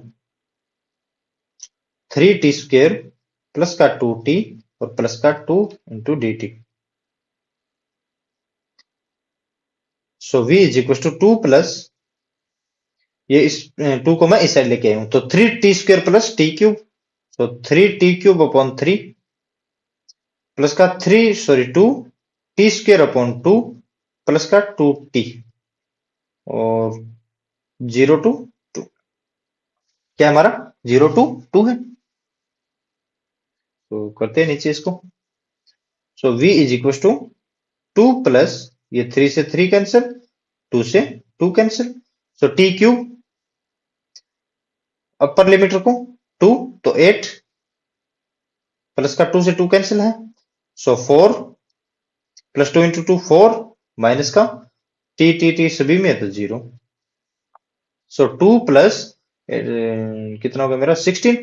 3t स्क्वेयर प्लस का 2t और प्लस का 2 into D T. So v is equal to 2 plus, ये इस 2 को मैं इस साइड लेके आया हूं, तो 3t square plus T cube, तो 3t क्यूब अपॉन 3 प्लस का 2 टी स्क्वेयर अपॉन 2 प्लस का 2t और 0 to 2, क्या है हमारा, 0 to 2 है। तो करते हैं नीचे इसको। So v is equal to 2 plus, ये 3 से 3 कैंसिल, 2 से 2 cancel, so T cube upper limit रखो 2, तो 8 प्लस का 2 से 2 कैंसिल है, सो 4 प्लस 2 इंटू 2 4 माइनस का टी सभी में है तो 0, सो 2 प्लस कितना होगा मेरा 16,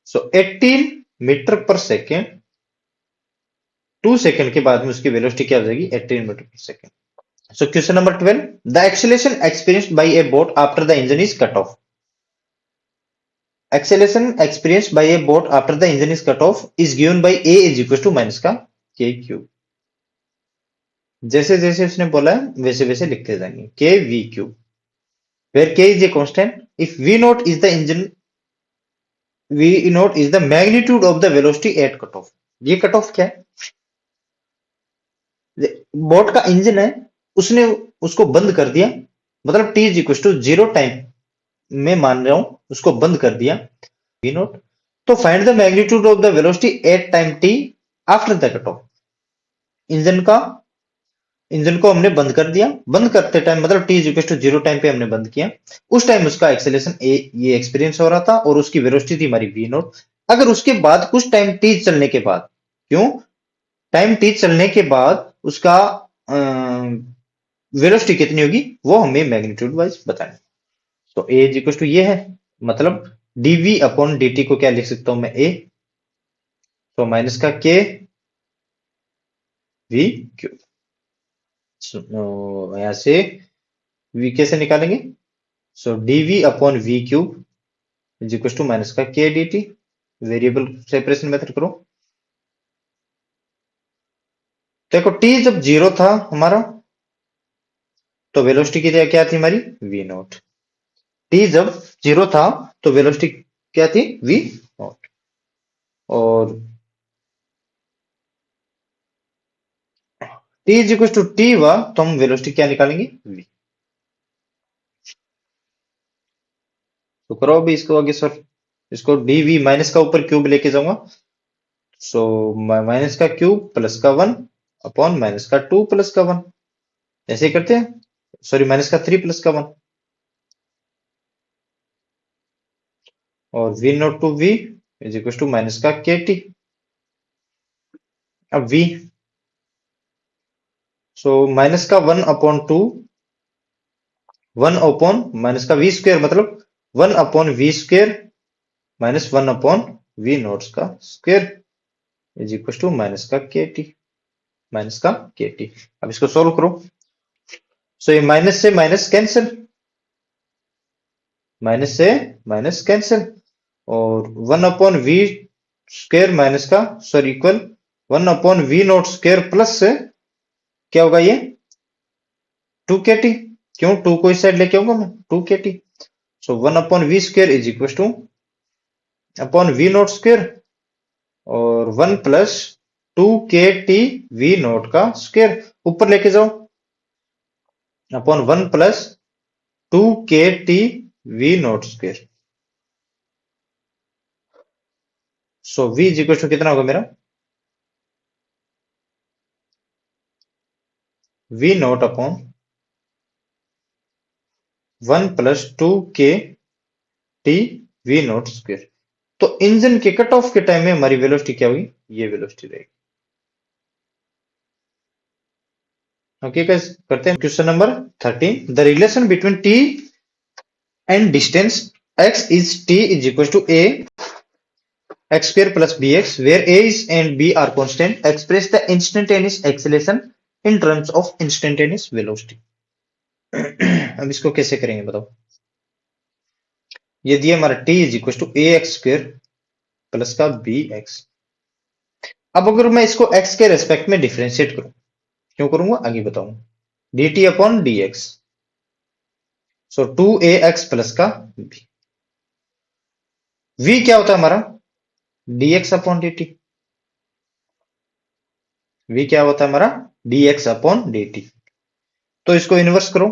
सो 18 मीटर पर सेकेंड, 2 सेकेंड के बाद में उसकी वेलोसिटी क्या हो जाएगी, 18 metre per second. So question number 12, the acceleration experienced bye A boat after the engine is cut off. Acceleration experienced by a boat after the engine is cut off is given by a is equal to minus का k cube. जैसे जैसे उसने बोला है वैसे वैसे लिखते जाएंगे, k v cube, where k is a constant, if v naught is the engine, v naught is the magnitude of the velocity at cut off। ये कट ऑफ क्या है, बोट का इंजन है, उसने उसको बंद कर दिया, मतलब t is equal to 0 time में मान रहा हूं उसको बंद कर दिया v नॉट, तो find the magnitude of the velocity at time t after the cut off. Engine को हमने बंद कर दिया, बंद करते टाइम मतलब t is equal to 0 time पे हमने बंद किया, उस टाइम उसका एक्सेलरेशन ये एक्सपीरियंस हो रहा था और उसकी वेलोसिटी थी हमारी v नॉट। अगर उसके बाद कुछ टाइम t चलने के बाद, क्यों, टाइम t चलने के बाद उसका वेलोसिटी कितनी होगी वो हमें मैग्नीट्यूड वाइज बताना। तो ए इज इक्वल टू ये है, मतलब dv अपॉन dt को क्या लिख सकता हूं मैं, a, तो माइनस का k v क्यूब। यहां से v कैसे निकालेंगे, so dv upon v cube is equal to minus का k dt, variable separation method करो। देखो t जब 0 था हमारा तो वेलोसिटी की क्या थी हमारी, v नॉट। t जब 0 था तो वेलोसिटी क्या थी, v नॉट, और t is equal to t हुआ तो हम वेलोसिटी क्या निकालेंगे, v। तो करो अभी इसको आगे सर, इसको dv माइनस का ऊपर क्यूब लेके जाऊंगा, सो माइनस का क्यूब प्लस का 1 अपॉन माइनस का 2 प्लस का 1, ऐसे ही करते हैं, सॉरी माइनस का 3 प्लस का 1, और v not to v is equal to minus का kt। अब v, सो माइनस का 1 अपॉन 2, 1 अपॉन माइनस का v स्क्वायर, मतलब 1 upon v square minus 1 upon v not का square is equal to minus का kt, माइनस का kt। अब इसको सोल्व करो, सो ये माइनस से माइनस कैंसिल, माइनस से माइनस कैंसिल, और 1 अपॉन v स्क्वायर माइनस का, sorry equal 1 upon v naught square plus से क्या होगा ये 2kt, क्यों 2 को इस साइड लेके आऊंगा मैं, 2kt, so 1 upon v square is equal to upon v naught square और 1 प्लस 2kt v नॉट का स्क्वायर, ऊपर लेके जाओ, upon 1 plus 2kt v naught square, so v is equal to कितना होगा मेरा, v naught upon 1 plus 2kt v naught square. तो engine के कट ऑफ के टाइम में हमारी वेलोसिटी क्या होगी, ये वेलोसिटी रहेगी। ओके गाइस, करते हैं question number 13, the relation between t and distance x is t is equal to a x square plus bx, where a is and b are constant, express the instantaneous acceleration in terms of instantaneous velocity. अब इसको कैसे करेंगे बताओ। ये दिया हमारा t is equal to A X square plus का B X. अब अगर मैं इसको x के रेस्पेक्ट में डिफरेंशिएट करूं, क्यों करूंगा आगे बताऊंगा, dt अपॉन डी एक्स, सो 2ax प्लस का b। v क्या होता है हमारा, dx अपॉन dt। v क्या होता है हमारा, dx अपॉन dt। तो इसको इनवर्स करो,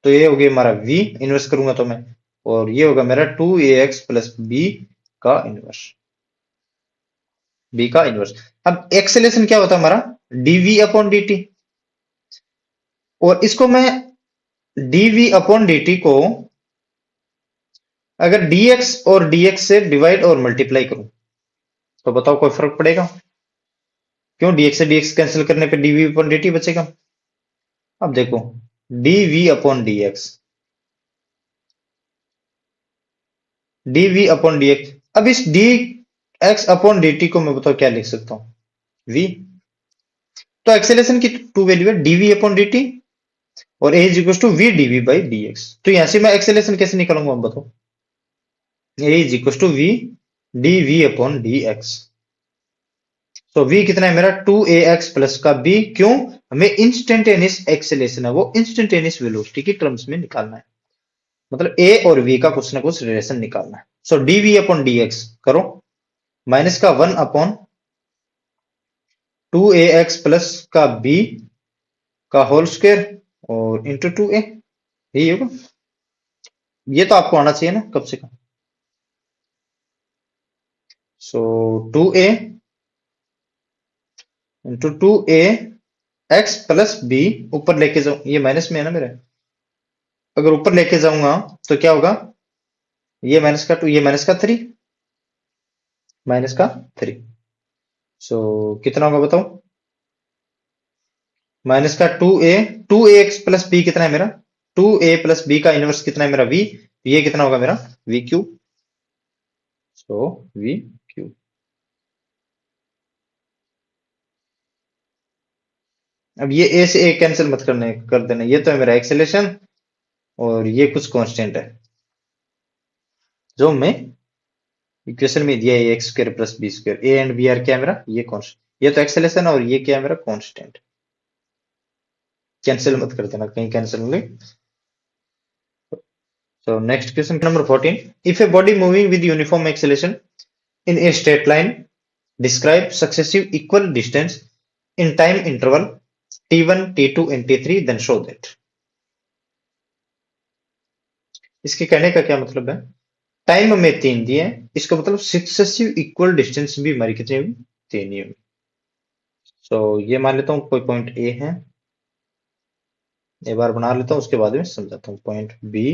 तो ये हो गया हमारा v, इनवर्स करूंगा तो मैं, और ये होगा मेरा 2ax प्लस b का इनवर्स, b का इनवर्स। अब एक्सेलेरेशन क्या होता है हमारा, dv अपॉन dt, और इसको मैं dv अपॉन dt को अगर dx और dx से डिवाइड और मल्टीप्लाई करूं तो बताओ कोई फर्क पड़ेगा, क्यों, dx से dx कैंसिल करने पे dv अपॉन dt बचेगा। अब देखो dv upon dx, dv upon dx, अब इस dx अपॉन dt को मैं बताओ क्या लिख सकता हूं, v। तो एक्सेलेरेशन की टू वैल्यू है, dv अपॉन dt और a is equal to v dv by dx। तो यहां से मैं एक्सेलेरेशन कैसे निकालूंगा, हम बताओ, a is equal to v dv upon dx। तो v कितना है मेरा, 2ax प्लस का b, क्यों, हमें इंस्टेंटेनियस एक्सेलेरेशन है वो इंस्टेंटेनियस वेलोसिटी की टर्म्स में निकालना है, मतलब a और v का कुछ ना कुछ रिलेशन निकालना है। सो dv अपॉन dx करो, माइनस का 1 अपॉन 2ax प्लस का b का होल स्क्वायर और इंटू 2a, यही होगा। ये तो आपको आना चाहिए ना कब से कम। सो 2a into 2a x plus b, ऊपर लेके जाऊं, ये माइनस में है ना मेरे, अगर ऊपर लेके जाऊंगा तो क्या होगा, ये माइनस का 2, ये माइनस का 3, माइनस का 3। सो कितना होगा बताओ, माइनस का 2a, 2ax प्लस b कितना है मेरा, 2a प्लस b का इनवर्स कितना है मेरा v, ये कितना होगा मेरा v क्यूब, सो v क्यूब। अब ये a से a कैंसिल मत करने कर देना, ये तो है मेरा एक्सेलेरेशन और ये कुछ कांस्टेंट है जो मैं इक्वेशन में दिया है, X square plus B square, A and B are क्या है मेरा, ये कांस्टेंट, ये तो एक्सेलेरेशन और ये क्या है मेरा कांस्टेंट, कैंसिल मत कर देना कहीं कैंसिल होंगे। So next question number 14. If a body moving with uniform acceleration in a straight line, describe successive equal distance in time interval t1, t2 and t3, then show that. इसके कहने का क्या मतलब है, टाइम हमें 3 दिए, इसका मतलब सक्सेसिव इक्वल डिस्टेंस भी हमारी कितनी होगी, 3 ही होगी। सो ये मान लेता हूँ कोई पॉइंट ए है, एक बार बना लेता हूँ उसके बाद में समझाता हूँ, point B,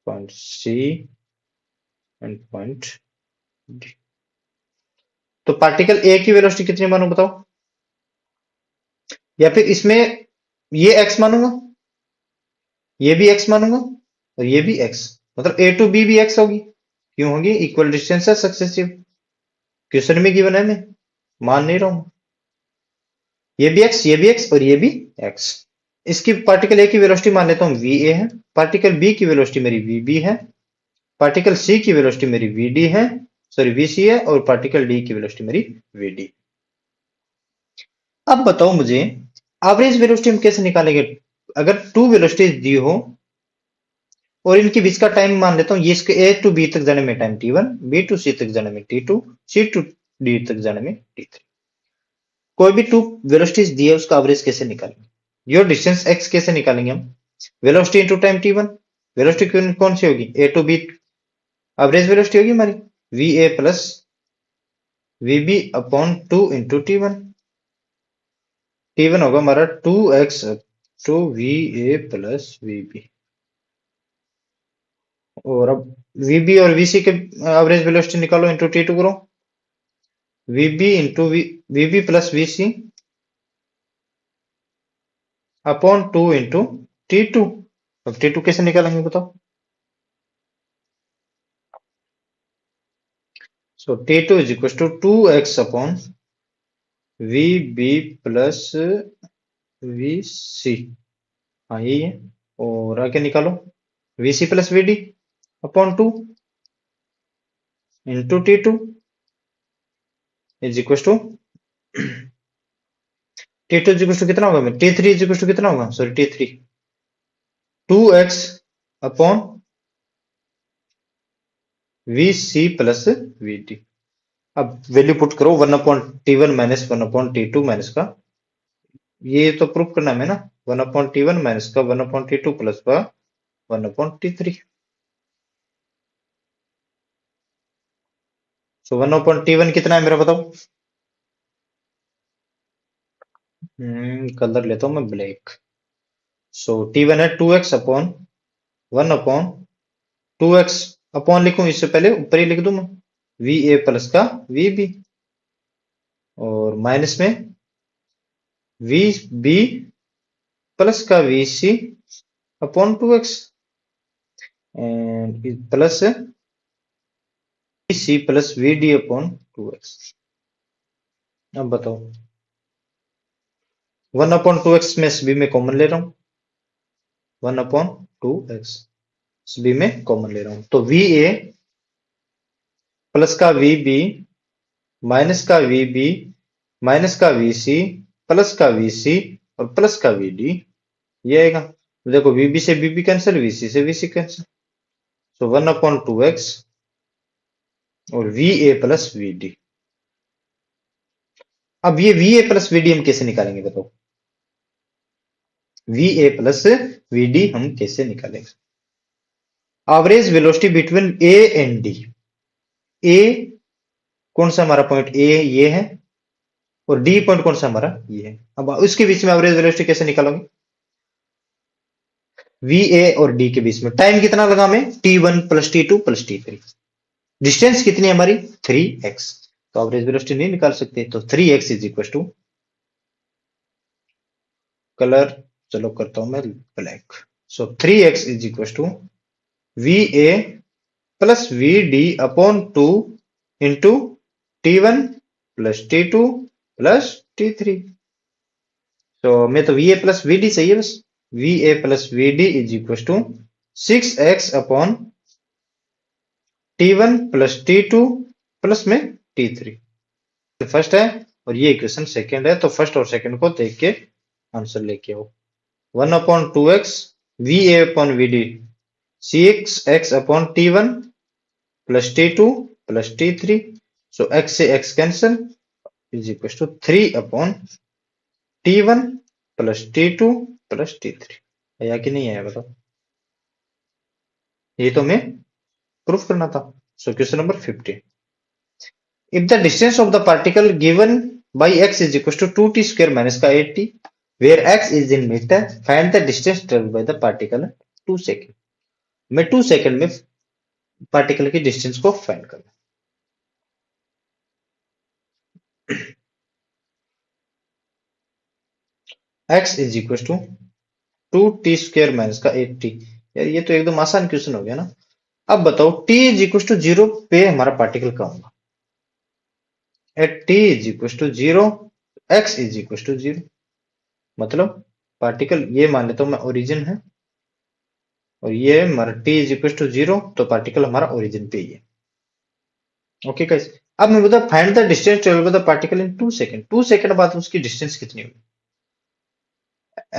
point C and point D. तो पार्टिकल ए की वेलोसिटी कितनी मानो बताओ, या फिर इसमें ये x मानूंगा, ये भी x मानूंगा और ये भी x, मतलब a टू b भी x होगी, क्यों होगी, इक्वल डिस्टेंस है सक्सेसिव, क्वेश्चन में गिवन है, मैं मान नहीं रहा हूं, ये भी x, ये भी x और ये भी x। इसकी पार्टिकल ए की वेलोसिटी मान लेता हूं va है, पार्टिकल b की वेलोसिटी मेरी vb है, पार्टिकल c की वेलोसिटी मेरी vd है, सॉरी vc है, और पार्टिकल d की वेलोसिटी मेरी vd। अब बताओ मुझे एवरेज वेलोसिटी हम कैसे निकालेंगे, अगर टू वेलोसिटीज दी हो और इनके बीच का टाइम मान लेता हूं, ये इसके ए टू बी तक जाने में टाइम t1, बी टू सी तक जाने में t2, सी टू डी तक जाने में t3। कोई भी टू वेलोसिटीज दी है उसका एवरेज कैसे निकालेंगे, योर डिस्टेंस x कैसे निकालेंगे हम, velocity into time t1, velocity कौन सी होगी, A to B, average velocity होगी हमारी va plus vb upon 2 into टी1, t1 होगा हमारा 2x to va plus vb, और अब vb और vc के एवरेज वेलोसिटी निकालो, इंटू t2 करो, vb into vb plus vc upon 2 into t2। अब t2 कैसे निकालेंगे बताओ, so T2 is equal to 2x upon VB plus VC। हाँ यही है। और आगे निकालो VC plus VD upon 2 into T2 is equal to T2 is equal to कितना होगा, T3 इज इक्वल टू कितना होगा, sorry T3 2x upon VC plus VD। अब वैल्यू पुट करो 1/T1 माइनस 1/T2 माइनस का, ये तो प्रूफ करना है ना, 1/T1 माइनस का 1/T2 प्लस का 1/T3। सो 1/T1 कितना है मेरा बताओ। कलर लेता हूं मैं ब्लैक। सो T1 है 2x अपॉन 1/2x अपॉन लिखूं, इससे पहले ऊपर ही लिख दूं मैं VA प्लस का VB और माइनस में VB प्लस का VC upon 2x and plus VC plus VD upon 2x। अब बताओ 1/2x में सभी में कॉमन ले रहा हूं, 1/2x सभी में कॉमन ले रहा हूं, तो VA प्लस का VB माइनस का VB माइनस का VC प्लस का VC और प्लस का VD, ये आएगा। देखो VB से VB कैंसिल, VC से VC कैंसिल, तो 1/2x और VA प्लस VD। अब ये VA प्लस VD हम कैसे निकालेंगे बताओ, VA प्लस VD हम कैसे निकालेंगे। Average velocity between A and D, A कौन सा हमारा पॉइंट A ये है और D पॉइंट कौन सा हमारा ये है। अब उसके बीच में एवरेज वेलोसिटी कैसे निकालोगे, VA और D के बीच में टाइम कितना लगा मैं, T1 plus T2 plus T3, distance कितनी है हमारी 3x, तो एवरेज वेलोसिटी नहीं निकाल सकते, तो 3x is equal to, colour चलो करता हूं मैं black. So 3x is equal to VA plus VD upon 2 into T1 plus T2 plus T3। तो मैं तो VA प्लस VD चाहिए बस, VA plus VD is equal to 6x upon T1 plus T2 plus में T3। First है और ये equation second है, तो फर्स्ट और सेकंड को देख के आंसर लेके आओ। 1/2x VA upon VD 6x upon T1 plus T2 plus T3, so x से x cancel is equal to 3 upon T1 plus T2 plus T3। आया कि नहीं आया बताओ, ये तो मैं प्रूफ करना था। सो question number 15, if the distance of the particle given by x is equal to 2t square minus का 8t, where x is in meter, find the distance traveled by the particle 2 second. मैं 2 second में particle की distance को find करना। x is equal to 2t square minus का 8t। यार ये तो एकदम आसान क्वेश्चन हो गया ना। अब बताओ t इज इक्वल टू 0 पे हमारा पार्टिकल कहाँ होगा, at t is equal to 0 x is equal to 0, मतलब पार्टिकल ये मान लेता हूं मैं ओरिजिन है और ये हमारा t इज इक्वल टू 0, तो पार्टिकल हमारा ओरिजिन पे ही है। ओके गाइस, अब मैं बता find the distance travel by the particle in 2 second. 2 second बाद उसकी डिस्टेंस कितनी होगी,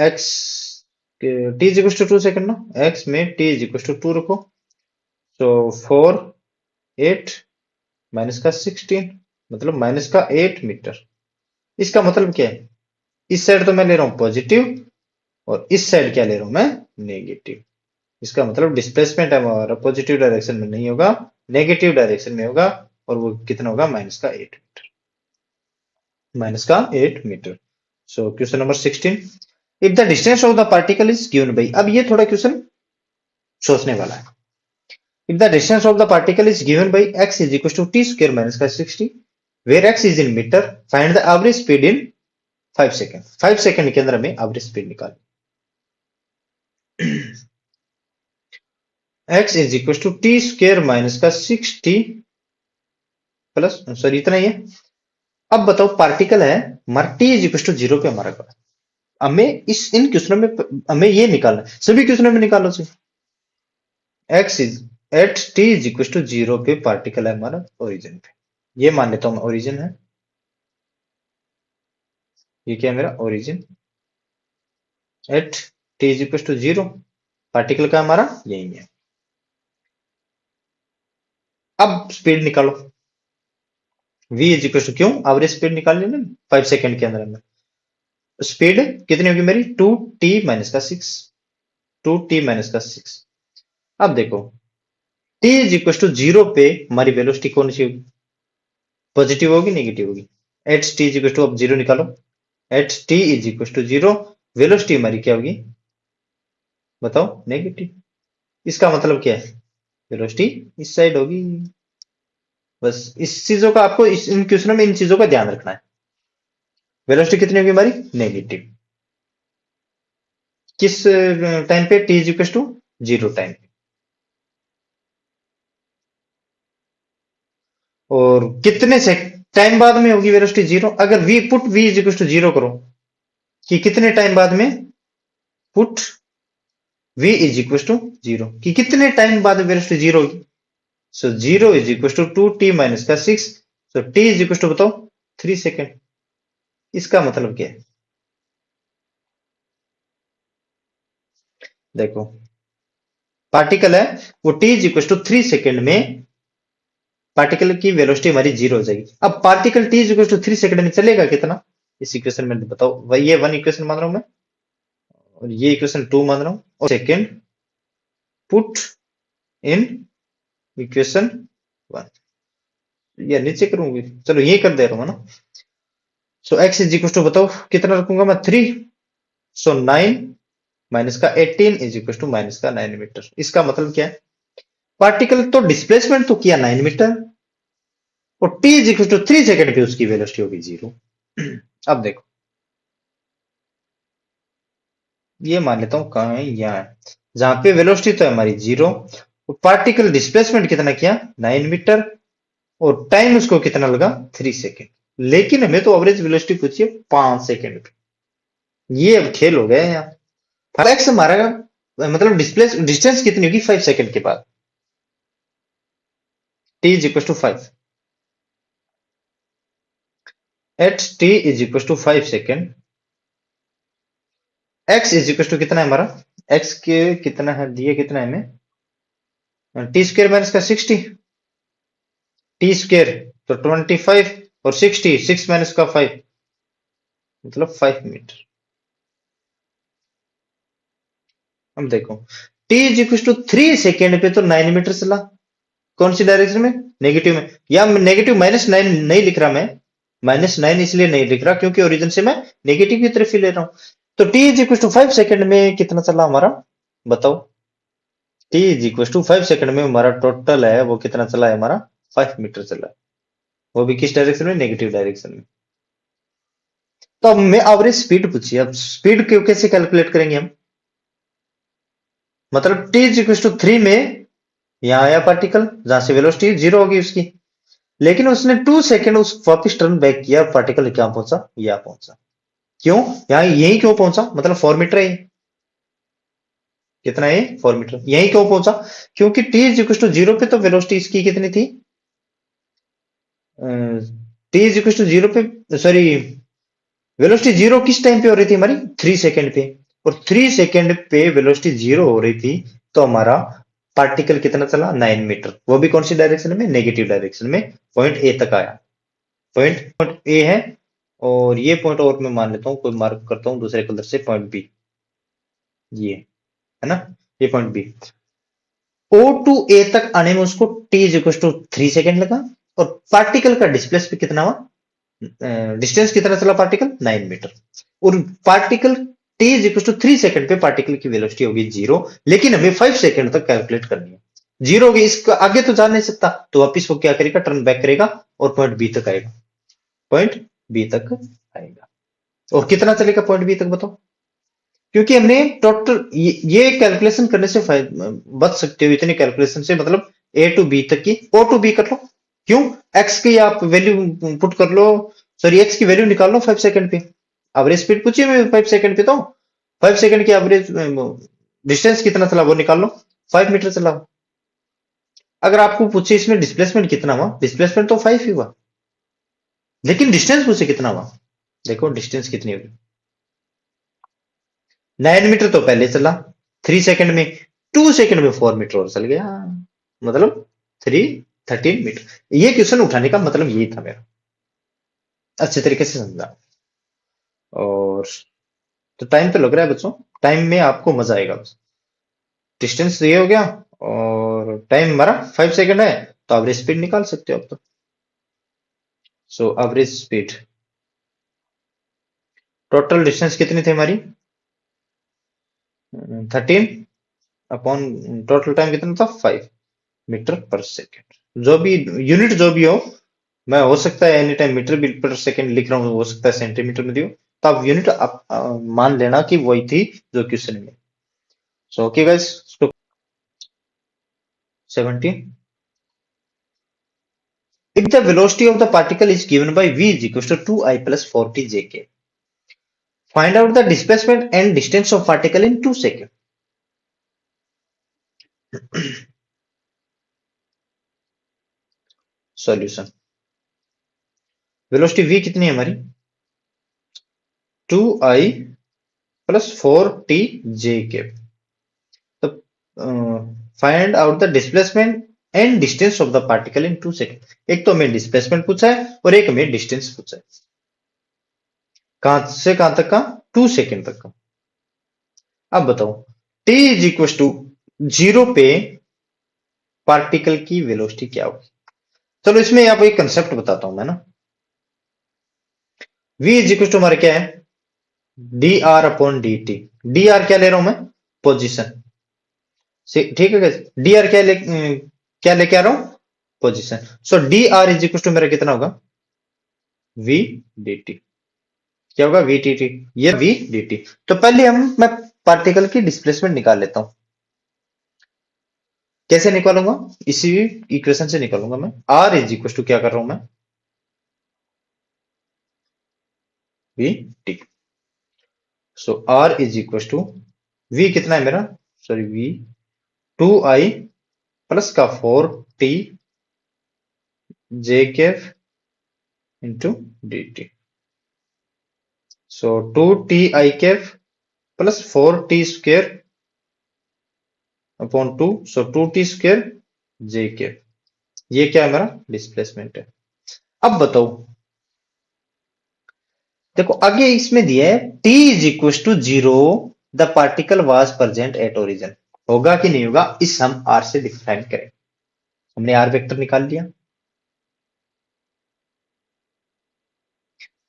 x t is equal to 2 second ना, x में t इज इक्वल टू 2 रखो, तो 4 8 माइनस का 16 मतलब माइनस का 8 मीटर। इसका मतलब क्या है, इस साइड तो मैं ले रहा हूं पॉजिटिव और इस साइड क्या ले रहा हूं मैं नेगेटिव। इसका मतलब डिस्प्लेसमेंट हमारा पॉजिटिव डायरेक्शन में नहीं होगा, नेगेटिव डायरेक्शन में होगा, और वो कितना होगा माइनस का 8 मीटर, माइनस का 8 metre. So question number 16, if the distance of the particle is given by, अब ये थोड़ा क्वेश्चन सोचने वाला है। If the distance of the particle is given by x is equal to t square minus का 60, where x is in metre, find the average speed in 5 second. 5 second के अंदर हमें एवरेज स्पीड निकाल। x is equal to t square minus का 60 plus, sorry इतना ही है। अब बताओ पार्टिकल है हमारा T is equal to zero पे हमारा का, हमें इन क्वेश्चनों में हमें ये निकालना है, सभी क्वेश्चनों में निकालो से X is at T is equal to zero पे पार्टिकल है हमारा ओरिजिन पे, ये मान लेता हूं मैं ओरिजिन है, ये क्या है मेरा origin at T is equal to zero, particle का हमारा यही है। अब स्पीड निकालो, v इज इक्वल टू, क्यों एवरेज स्पीड निकालनी ना 5 सेकंड के अंदर में, स्पीड कितनी होगी मेरी 2t-6, 2t-6। अब देखो t is equal to zero पे हमारी वेलोसिटी कौन सी होगी, पॉजिटिव होगी नेगेटिव होगी, at T is equal to, अब जीरो निकालो, at T is equal to zero, velocity हमारी क्या होगी बताओ नेगेटिव, इसका मतलब क्या है वेलोसिटी इस साइड होगी। बस इस चीजों का आपको इन क्वेश्चनों में इन चीजों का ध्यान रखना है, वेलोसिटी कितनी होगी हमारी नेगेटिव, किस टाइम पे T is equal to zero time पे, और कितने से टाइम बाद में होगी वेलोसिटी जीरो, अगर we put V is equal to zero करो कि कितने टाइम बाद में, put v is equal to zero कि कितने टाइम बाद वेलोसिटी जीरो होगी, so zero is equal to 2t-6, so t is equal to बताओ 3 सेकेंड, इसका मतलब क्या है देखो पार्टिकल है वो t is equal to 3 second में पार्टिकल की वेलोसिटी हमारी जीरो हो जाएगी। अब particle t is equal to 3 second में चलेगा कितना, इस इक्वेशन में बताओ, वही ये वन इक्वेशन मान रहा हूं मैं और ये इक्वेशन टू मान रहा हूं, और second put in equation one, या नीचे करूंगी, चलो ये कर दे रहा हूं ना, सो x इज इक्वल टू बताओ कितना रखूंगा मैं 3, सो 9 माइनस का 18 इज इक्वल टू माइनस का 9 मीटर, इसका मतलब क्या है पार्टिकल तो डिस्प्लेसमेंट तो किया 9 मीटर और t is equal to 3 second पे उसकी वेलोसिटी होगी जीरो। अब देखो ये मान लेता हूं कहां है, यहाँ है, जहां पे वेलोसिटी तो है हमारी जीरो, पार्टिकल डिस्प्लेसमेंट कितना किया 9 मीटर और टाइम उसको कितना लगा 3 सेकेंड, लेकिन हमें तो एवरेज वेलोसिटी पूछी है 5 सेकेंड पे, ये अब खेल हो गया यहाँ, एक्स हमारा मतलब डिस्टेंस कितनी होगी 5 सेकेंड के बाद, t is equal to 5, at t is equal to 5 second, x is equal to कितना है हमारा, x के कितना है दिए कितना है हमें टी स्क्र माइनस का 60, टी स्क्र तो 25 और 60, 6 माइनस का 5 मतलब 5 मीटर। अब देखो t is equal to 3 second पे तो 9 मीटर चला, कौन सी डायरेक्शन में नेगेटिव में, या नेगेटिव -9 नहीं लिख रहा मैं, -9 इसलिए नहीं लिख रहा क्योंकि ओरिजिन से मैं नेगेटिव की तरफ ही ले रहा हूं, तो t is equal to 5 second में कितना चला हमारा बताओ, t is equal to 5 second में हमारा टोटल है वो कितना चला है हमारा 5 मीटर चला है, वो भी किस डायरेक्शन में नेगेटिव डायरेक्शन में। तो अब मैं एवरेज स्पीड पूछी, अब स्पीड को कैसे कैलकुलेट करेंगे हम, मतलब t इज इक्वल टू 3 में यहां आया पार्टिकल जहां से वेलोसिटी जीरो होगी उसकी, लेकिन उसने 2 सेकेंड उस वापिस टर्न बैक किया, पार्टिकल क्या पहुंचा यहां पहुंचा, क्यों यहां यही क्यों पहुंचा मतलब 4 मीटर है, कितना है 4 मीटर, यही क्यों पहुंचा क्योंकि t is equal to zero पे तो वेलोसिटी इसकी कितनी थी, t is equal to zero पे सॉरी वेलोसिटी जीरो किस टाइम पे हो रही थी हमारी 3 सेकेंड पे, और 3 सेकेंड पे वेलोसिटी जीरो हो रही थी तो हमारा पार्टिकल कितना चला 9 मीटर, वो भी कौन सी डायरेक्शन में नेगेटिव डायरेक्शन में, पॉइंट ए तक आया, पॉइंट ए है, और ये पॉइंट और मैं मान लेता हूं कोई मार्क करता हूं दूसरे कलर से, पॉइंट बी, ये है ना, ये point B, O to A तक आने में उसको T is equal to 3 second लगा, और पार्टिकल का डिस्प्लेस पे कितना हुआ डिस्टेंस कितना चला पार्टिकल 9 मीटर, और particle t is equal to 3 second पे पार्टिकल की वेलोसिटी होगी जीरो, लेकिन हमें 5 सेकेंड तक कैलकुलेट करनी है, जीरो होगी इसका आगे तो जा नहीं सकता, तो वापिस वो क्या करेगा टर्न बैक करेगा और पॉइंट बी तक आएगा, पॉइंट बी तक आएगा, और कितना चलेगा पॉइंट बी तक बताओ, क्योंकि हमने टोटल ये कैलकुलेशन करने से बच सकते हो, इतनी कैलकुलेशन से मतलब ए टू बी तक की, ओ टू बी कर लो, क्यों? एक्स की आप वैल्यू पुट कर लो, सॉरी एक्स की वैल्यू निकाल लो 5 सेकंड पे। एवरेज स्पीड पूछी मैं 5 सेकंड पे, तो 5 सेकंड की एवरेज डिस्टेंस कितना चला वो निकाल लो, 5 मीटर चला। अगर आपको पूछे इसमें डिस्प्लेसमेंट कितना हुआ, डिस्प्लेसमेंट तो 5 ही हुआ, लेकिन डिस्टेंस पूछे कितना हुआ। देखो डिस्टेंस कितनी होगी, 9 मीटर तो पहले चला 3 सेकंड में, 2 सेकंड में 4 मीटर और चल गया, मतलब 13 मीटर। ये क्वेश्चन उठाने का मतलब यही था मेरा, अच्छे तरीके से समझा। और तो टाइम तो लग रहा है बच्चों, टाइम में आपको मजा आएगा बस। डिस्टेंस ये हो गया, और टाइम हमारा 5 सेकंड है, तो एवरेज स्पीड निकाल सकते हो आप तो। So average speed, total distance कितनी थी हमारी, 13 अपॉन टोटल टाइम कितना था, 5 मीटर पर सेकेंड। जो भी यूनिट जो भी हो, मैं हो सकता है any time metre per second लिख रहा हूँ, हो सकता है सेंटीमीटर में दियो, तो आप यूनिट आप मान लेना कि वही थी जो क्वेश्चन में। So okay guys, 17, if the velocity of the particle is given by v is equals to 2I plus 40 jk, find out the displacement and distance of particle in 2 seconds. Solution, velocity v कितनी है हमारी, 2I plus 4t jk। तो find out the displacement and distance of the particle in 2 second. एक तो हमें displacement पूछा है और एक हमें डिस्टेंस पूछा है, कहां से कहां तक का, 2 सेकेंड तक का। अब बताओ t इज इक्वल टू 0 पे पार्टिकल की वेलोसिटी क्या होगी। चलो इसमें आपको एक कंसेप्ट बताता हूं मैं ना, v इज इक्वल टू हमारा क्या है, D r upon D T. D R क्या ले रहा हूं मैं, पोजिशन, ठीक है। डी आर क्या लेके आ रहा हूं, position. So D R is equal to मेरा कितना होगा, वी डी टी। क्या होगा, वी टी टी, ये वी डी टी। तो पहले मैं पार्टिकल की डिस्प्लेसमेंट निकाल लेता हूं। कैसे निकालूंगा, इसी इक्वेशन से निकालूंगा मैं। आर इज इक्वल टू क्या कर रहा हूं मैं, V T. So R is equal to, V कितना है मेरा, सॉरी वी 2I प्लस का 4t J cap into D T. So 2ti cap plus 4t² upon 2, so 2t² J cap. ये क्या है मेरा डिस्प्लेसमेंट है। अब बताओ, देखो आगे इसमें दिया है t is equal to 0 the particle was present at origin. होगा कि नहीं होगा, इस हम r से डिफाइन करें। हमने r वेक्टर निकाल लिया,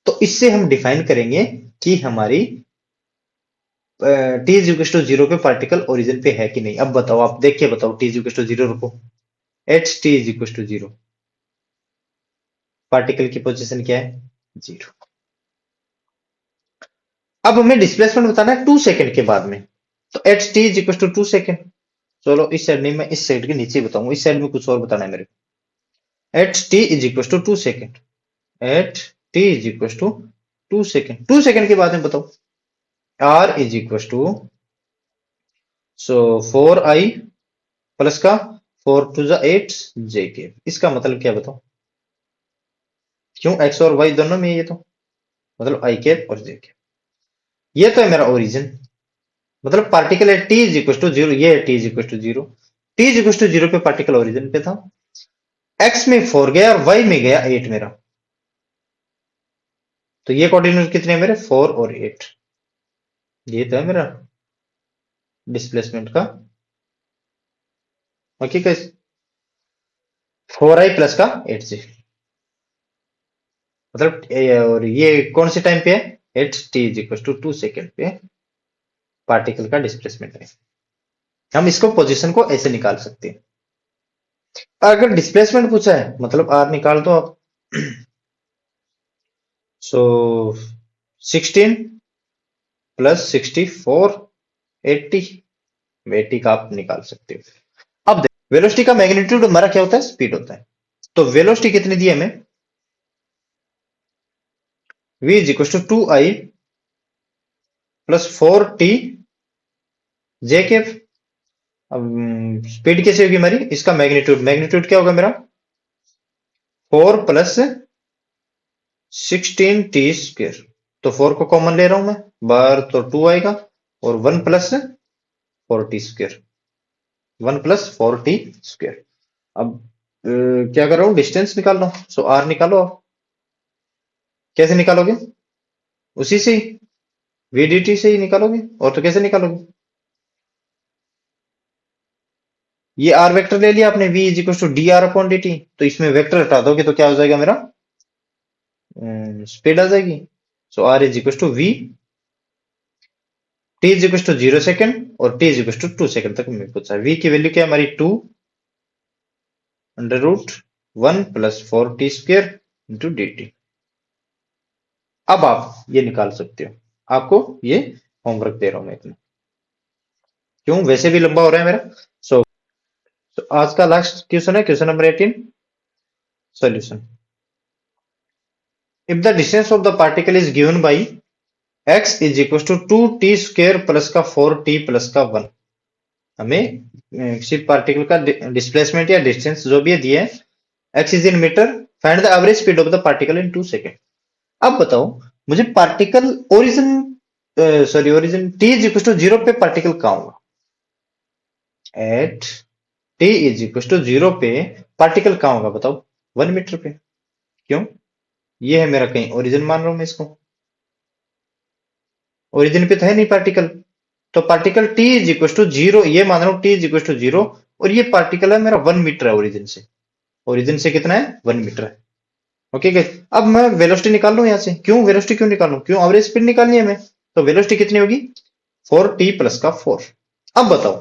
तो इससे हम डिफाइन करेंगे कि हमारी टी इज इक्वल टू 0 पे पार्टिकल ओरिजिन पे है कि नहीं। अब बताओ, आप देख के बताओ, टी इज इक्वल टू 0 रखो, H T is equal to 0, पार्टिकल की पोजीशन क्या है, 0। अब हमें डिस्प्लेसमेंट बताना है 2 सेकंड के बाद में, तो H T is equal to 2 second. चलो इस साइड नहीं, मैं इस साइड के नीचे बताऊंगा, इस साइड में कुछ और बताना है मेरे को। H T is equal to 2 second, H T is equal to 2 second. 2 second के बाद में बताओ, R is equal to, so 4i plus का 4 टू जा 8 जे के। इसका मतलब क्या बताओ, क्यों एक्स और वाई दोनों में, ये तो मतलब आई कैप और जे कैप। ये तो है मेरा ओरिजिन, मतलब पार्टिकल है टी इज इक्वल टू 0, ये है T is equal to 0। T is equal to 0 पे पार्टिकल ओरिजिन पे था, एक्स में 4 गया और वाई में गया 8 मेरा, तो ये कोऑर्डिनेट कितने हैं मेरे, 4 और 8। ये तो है मेरा डिस्प्लेसमेंट का। ओके गाइस, 4i प्लस का 8j, मतलब और ये कौन से टाइम पे है, at T is equal to 2 second पे पार्टिकल का डिस्प्लेसमेंट है। हम इसको पोजीशन को ऐसे निकाल सकते हैं। अगर डिस्प्लेसमेंट पूछा है मतलब आर निकाल दो आप। सो 16 प्लस 64 80, 80 का आप निकाल सकते हो। अब वेलोसिटी का मैग्नीट्यूड हमारा क्या होता है, स्पीड होता है। तो वेलोसिटी कितनी दी है हमें? v is equal to 2i plus 4t j के। अब स्पीड कैसे होगी हमारी? इसका मैग्नीट्यूड, मैग्नीट्यूड क्या होगा मेरा? 4 प्लस 16t²। तो 4 को कॉमन ले रहा हूं मैं, बाहर तो 2 आएगा, और 1 प्लस 4t²। 1 plus 4t²। अब क्या कर रहा हूँ? डिस्टेंस निकाल रहा हूँ। सो आर निकालो आप। कैसे निकालोगे? उसी से ही, वीडीटी से ही निकालोगे, और तो कैसे निकालोगे? ये आर वेक्टर ले लिया आपने, v is equal to d r upon D T. तो इसमें वेक्टर हटा दोगे तो क्या हो जाएगा मेरा? स्पीड आ जाएगी। So R is equal to V, T is equal to 0 second और T is equal to 2 second तक हमें पूछा है। वी की वैल्यू क्या है हमारी? 2 under root 1 plus 4t² into D t. अब आप ये निकाल सकते हो, आपको ये होमवर्क दे रहा हूं मैं इतना, क्यों? वैसे भी लंबा हो रहा है मेरा। सो आज का लास्ट क्वेश्चन है, question number 18, solution. If the distance of the particle is given by x is equal to 2t² plus का 4t प्लस का 1। हमें किसी पार्टिकल का डिस्प्लेसमेंट या डिस्टेंस जो भी है दिया है, x is in metre, find the average speed of the particle in 2 second. अब बताओ मुझे particle origin, sorry origin t is equal to 0 पे पार्टिकल कहां होगा? At t is equal to 0 पे पार्टिकल कहां होगा बताओ? 1 मीटर पे। क्यों? ये है मेरा कहीं ओरिजिन मान रहा हूं मैं इसको, ओरिजिन पे तो है नहीं पार्टिकल। तो particle t is equal to 0, ये मान रहा हूं t इज इक्वल टू 0, और ये पार्टिकल है मेरा 1 मीटर है ओरिजिन से। ओरिजिन से कितना है? 1 मीटर है। ओके गाइस, अब मैं वेलोसिटी निकाल लूं यहां से। क्यों वेलोसिटी क्यों निकालूं? क्यों? एवरेज स्पीड निकालनी है हमें। तो वेलोसिटी कितनी होगी? 4t प्लस का 4। अब बताओ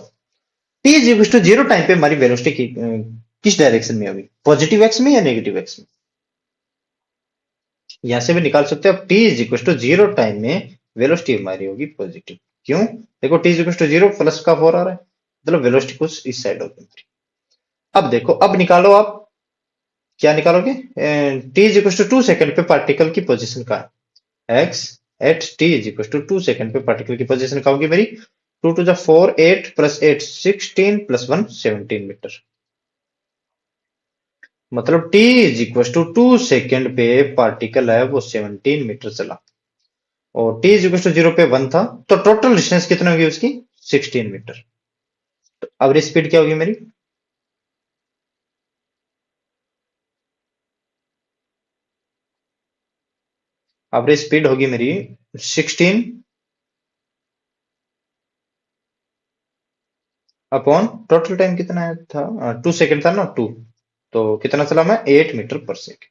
t is equal to 0 time पे हमारी वेलोसिटी किस डायरेक्शन में होगी? पॉजिटिव एक्स में या नेगेटिव एक्स में? यहां से भी निकाल सकते हो। अब t is equal to 0 time में वेलोसिटी हमारी होगी पॉजिटिव। क्यों? देखो t is equal to 0 plus का 4 आ रहा है, मतलब वेलोसिटी कुछ इस साइड होगी हमारी। अब देखो, अब निकालो आप, क्या निकालोगे? t is equal to 2 second पे पार्टिकल की पोजीशन का है, x at t is equal to 2 second पे पार्टिकल की पोजीशन का होगी मेरी 2 to the 4 8 plus 8 16 plus 1 17 metre. मतलब t is equal to 2 second पे पार्टिकल है वो 17 मीटर चला, और t इज इक्वल टू 0 पे 1 था, तो टोटल डिस्टेंस कितनी होगी उसकी? 16 मीटर। तो एवरेज स्पीड क्या होगी मेरी? एवरेज स्पीड होगी मेरी 16 अपॉन टोटल टाइम कितना था? 2 सेकेंड था ना, 2, तो कितना चला मैं? 8 मीटर पर सेकेंड।